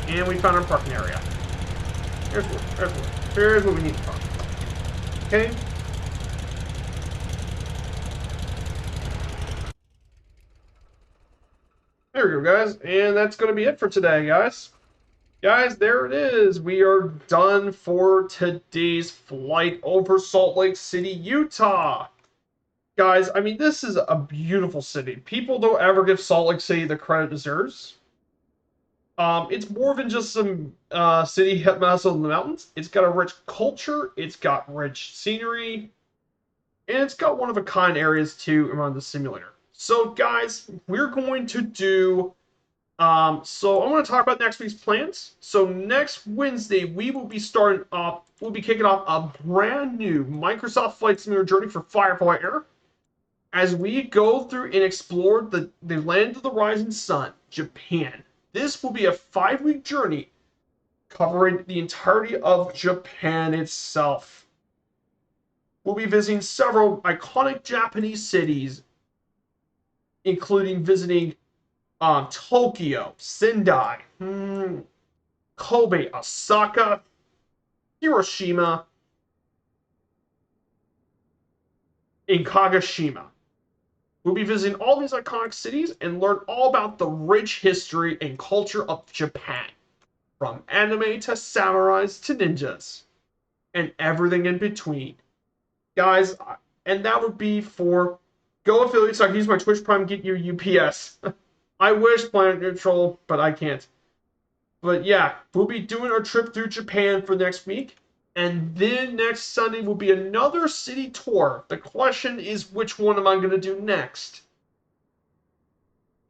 And we found our parking area. Here's what we need to park. Okay. There we go, guys. And that's gonna be it for today, guys. Guys, there it is. We are done for today's flight over Salt Lake City, Utah. Guys, I mean, this is a beautiful city. People don't ever give Salt Lake City the credit it deserves. It's more than just some city nestled in the mountains. It's got a rich culture. It's got rich scenery. And it's got one-of-a-kind areas, too, around the simulator. So, guys, we're going to do So I want to talk about next week's plans. So next Wednesday, we'll be kicking off a brand new Microsoft Flight Simulator journey for Firefly Air as we go through and explore the land of the rising sun, Japan. This will be a 5-week journey covering the entirety of Japan itself. We'll be visiting several iconic Japanese cities, including visiting Tokyo, Sendai, Kobe, Osaka, Hiroshima, and Kagoshima. We'll be visiting all these iconic cities and learn all about the rich history and culture of Japan, from anime to samurais to ninjas, and everything in between. Guys, and that would be for Go affiliates. So I can use my Twitch Prime, get you UPS. I wish Planet Neutral, but I can't. But yeah, we'll be doing our trip through Japan for next week. And then next Sunday will be another city tour. The question is, which one am I going to do next?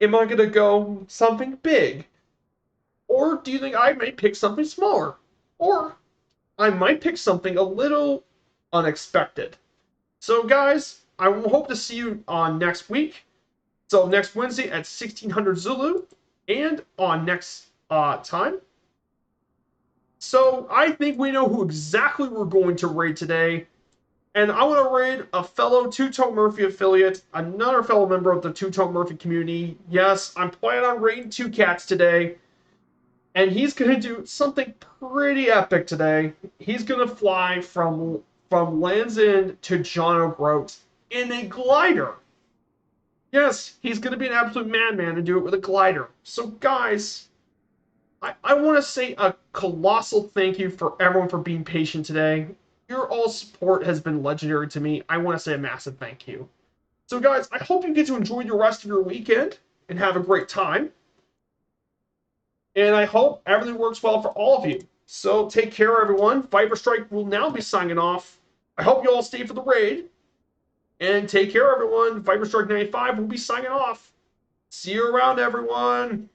Am I going to go something big? Or do you think I may pick something smaller? Or I might pick something a little unexpected. So guys, I hope to see you on next week. So next Wednesday at 1600 Zulu and on next time. So I think we know who exactly we're going to raid today. And I want to raid a fellow Two-Tone Murphy affiliate, another fellow member of the Two-Tone Murphy community. Yes, I'm planning on raiding 2 cats today. And he's going to do something pretty epic today. He's going to fly from Land's End to John O'Groat in a glider. Yes, he's going to be an absolute madman and do it with a glider. So guys, I want to say a colossal thank you for everyone for being patient today. Your all support has been legendary to me. I want to say a massive thank you. So guys, I hope you get to enjoy the rest of your weekend and have a great time. And I hope everything works well for all of you. So take care, everyone. Viper Strike will now be signing off. I hope you all stay for the raid. And take care, everyone. Viper Strike 95 will be signing off. See you around, everyone.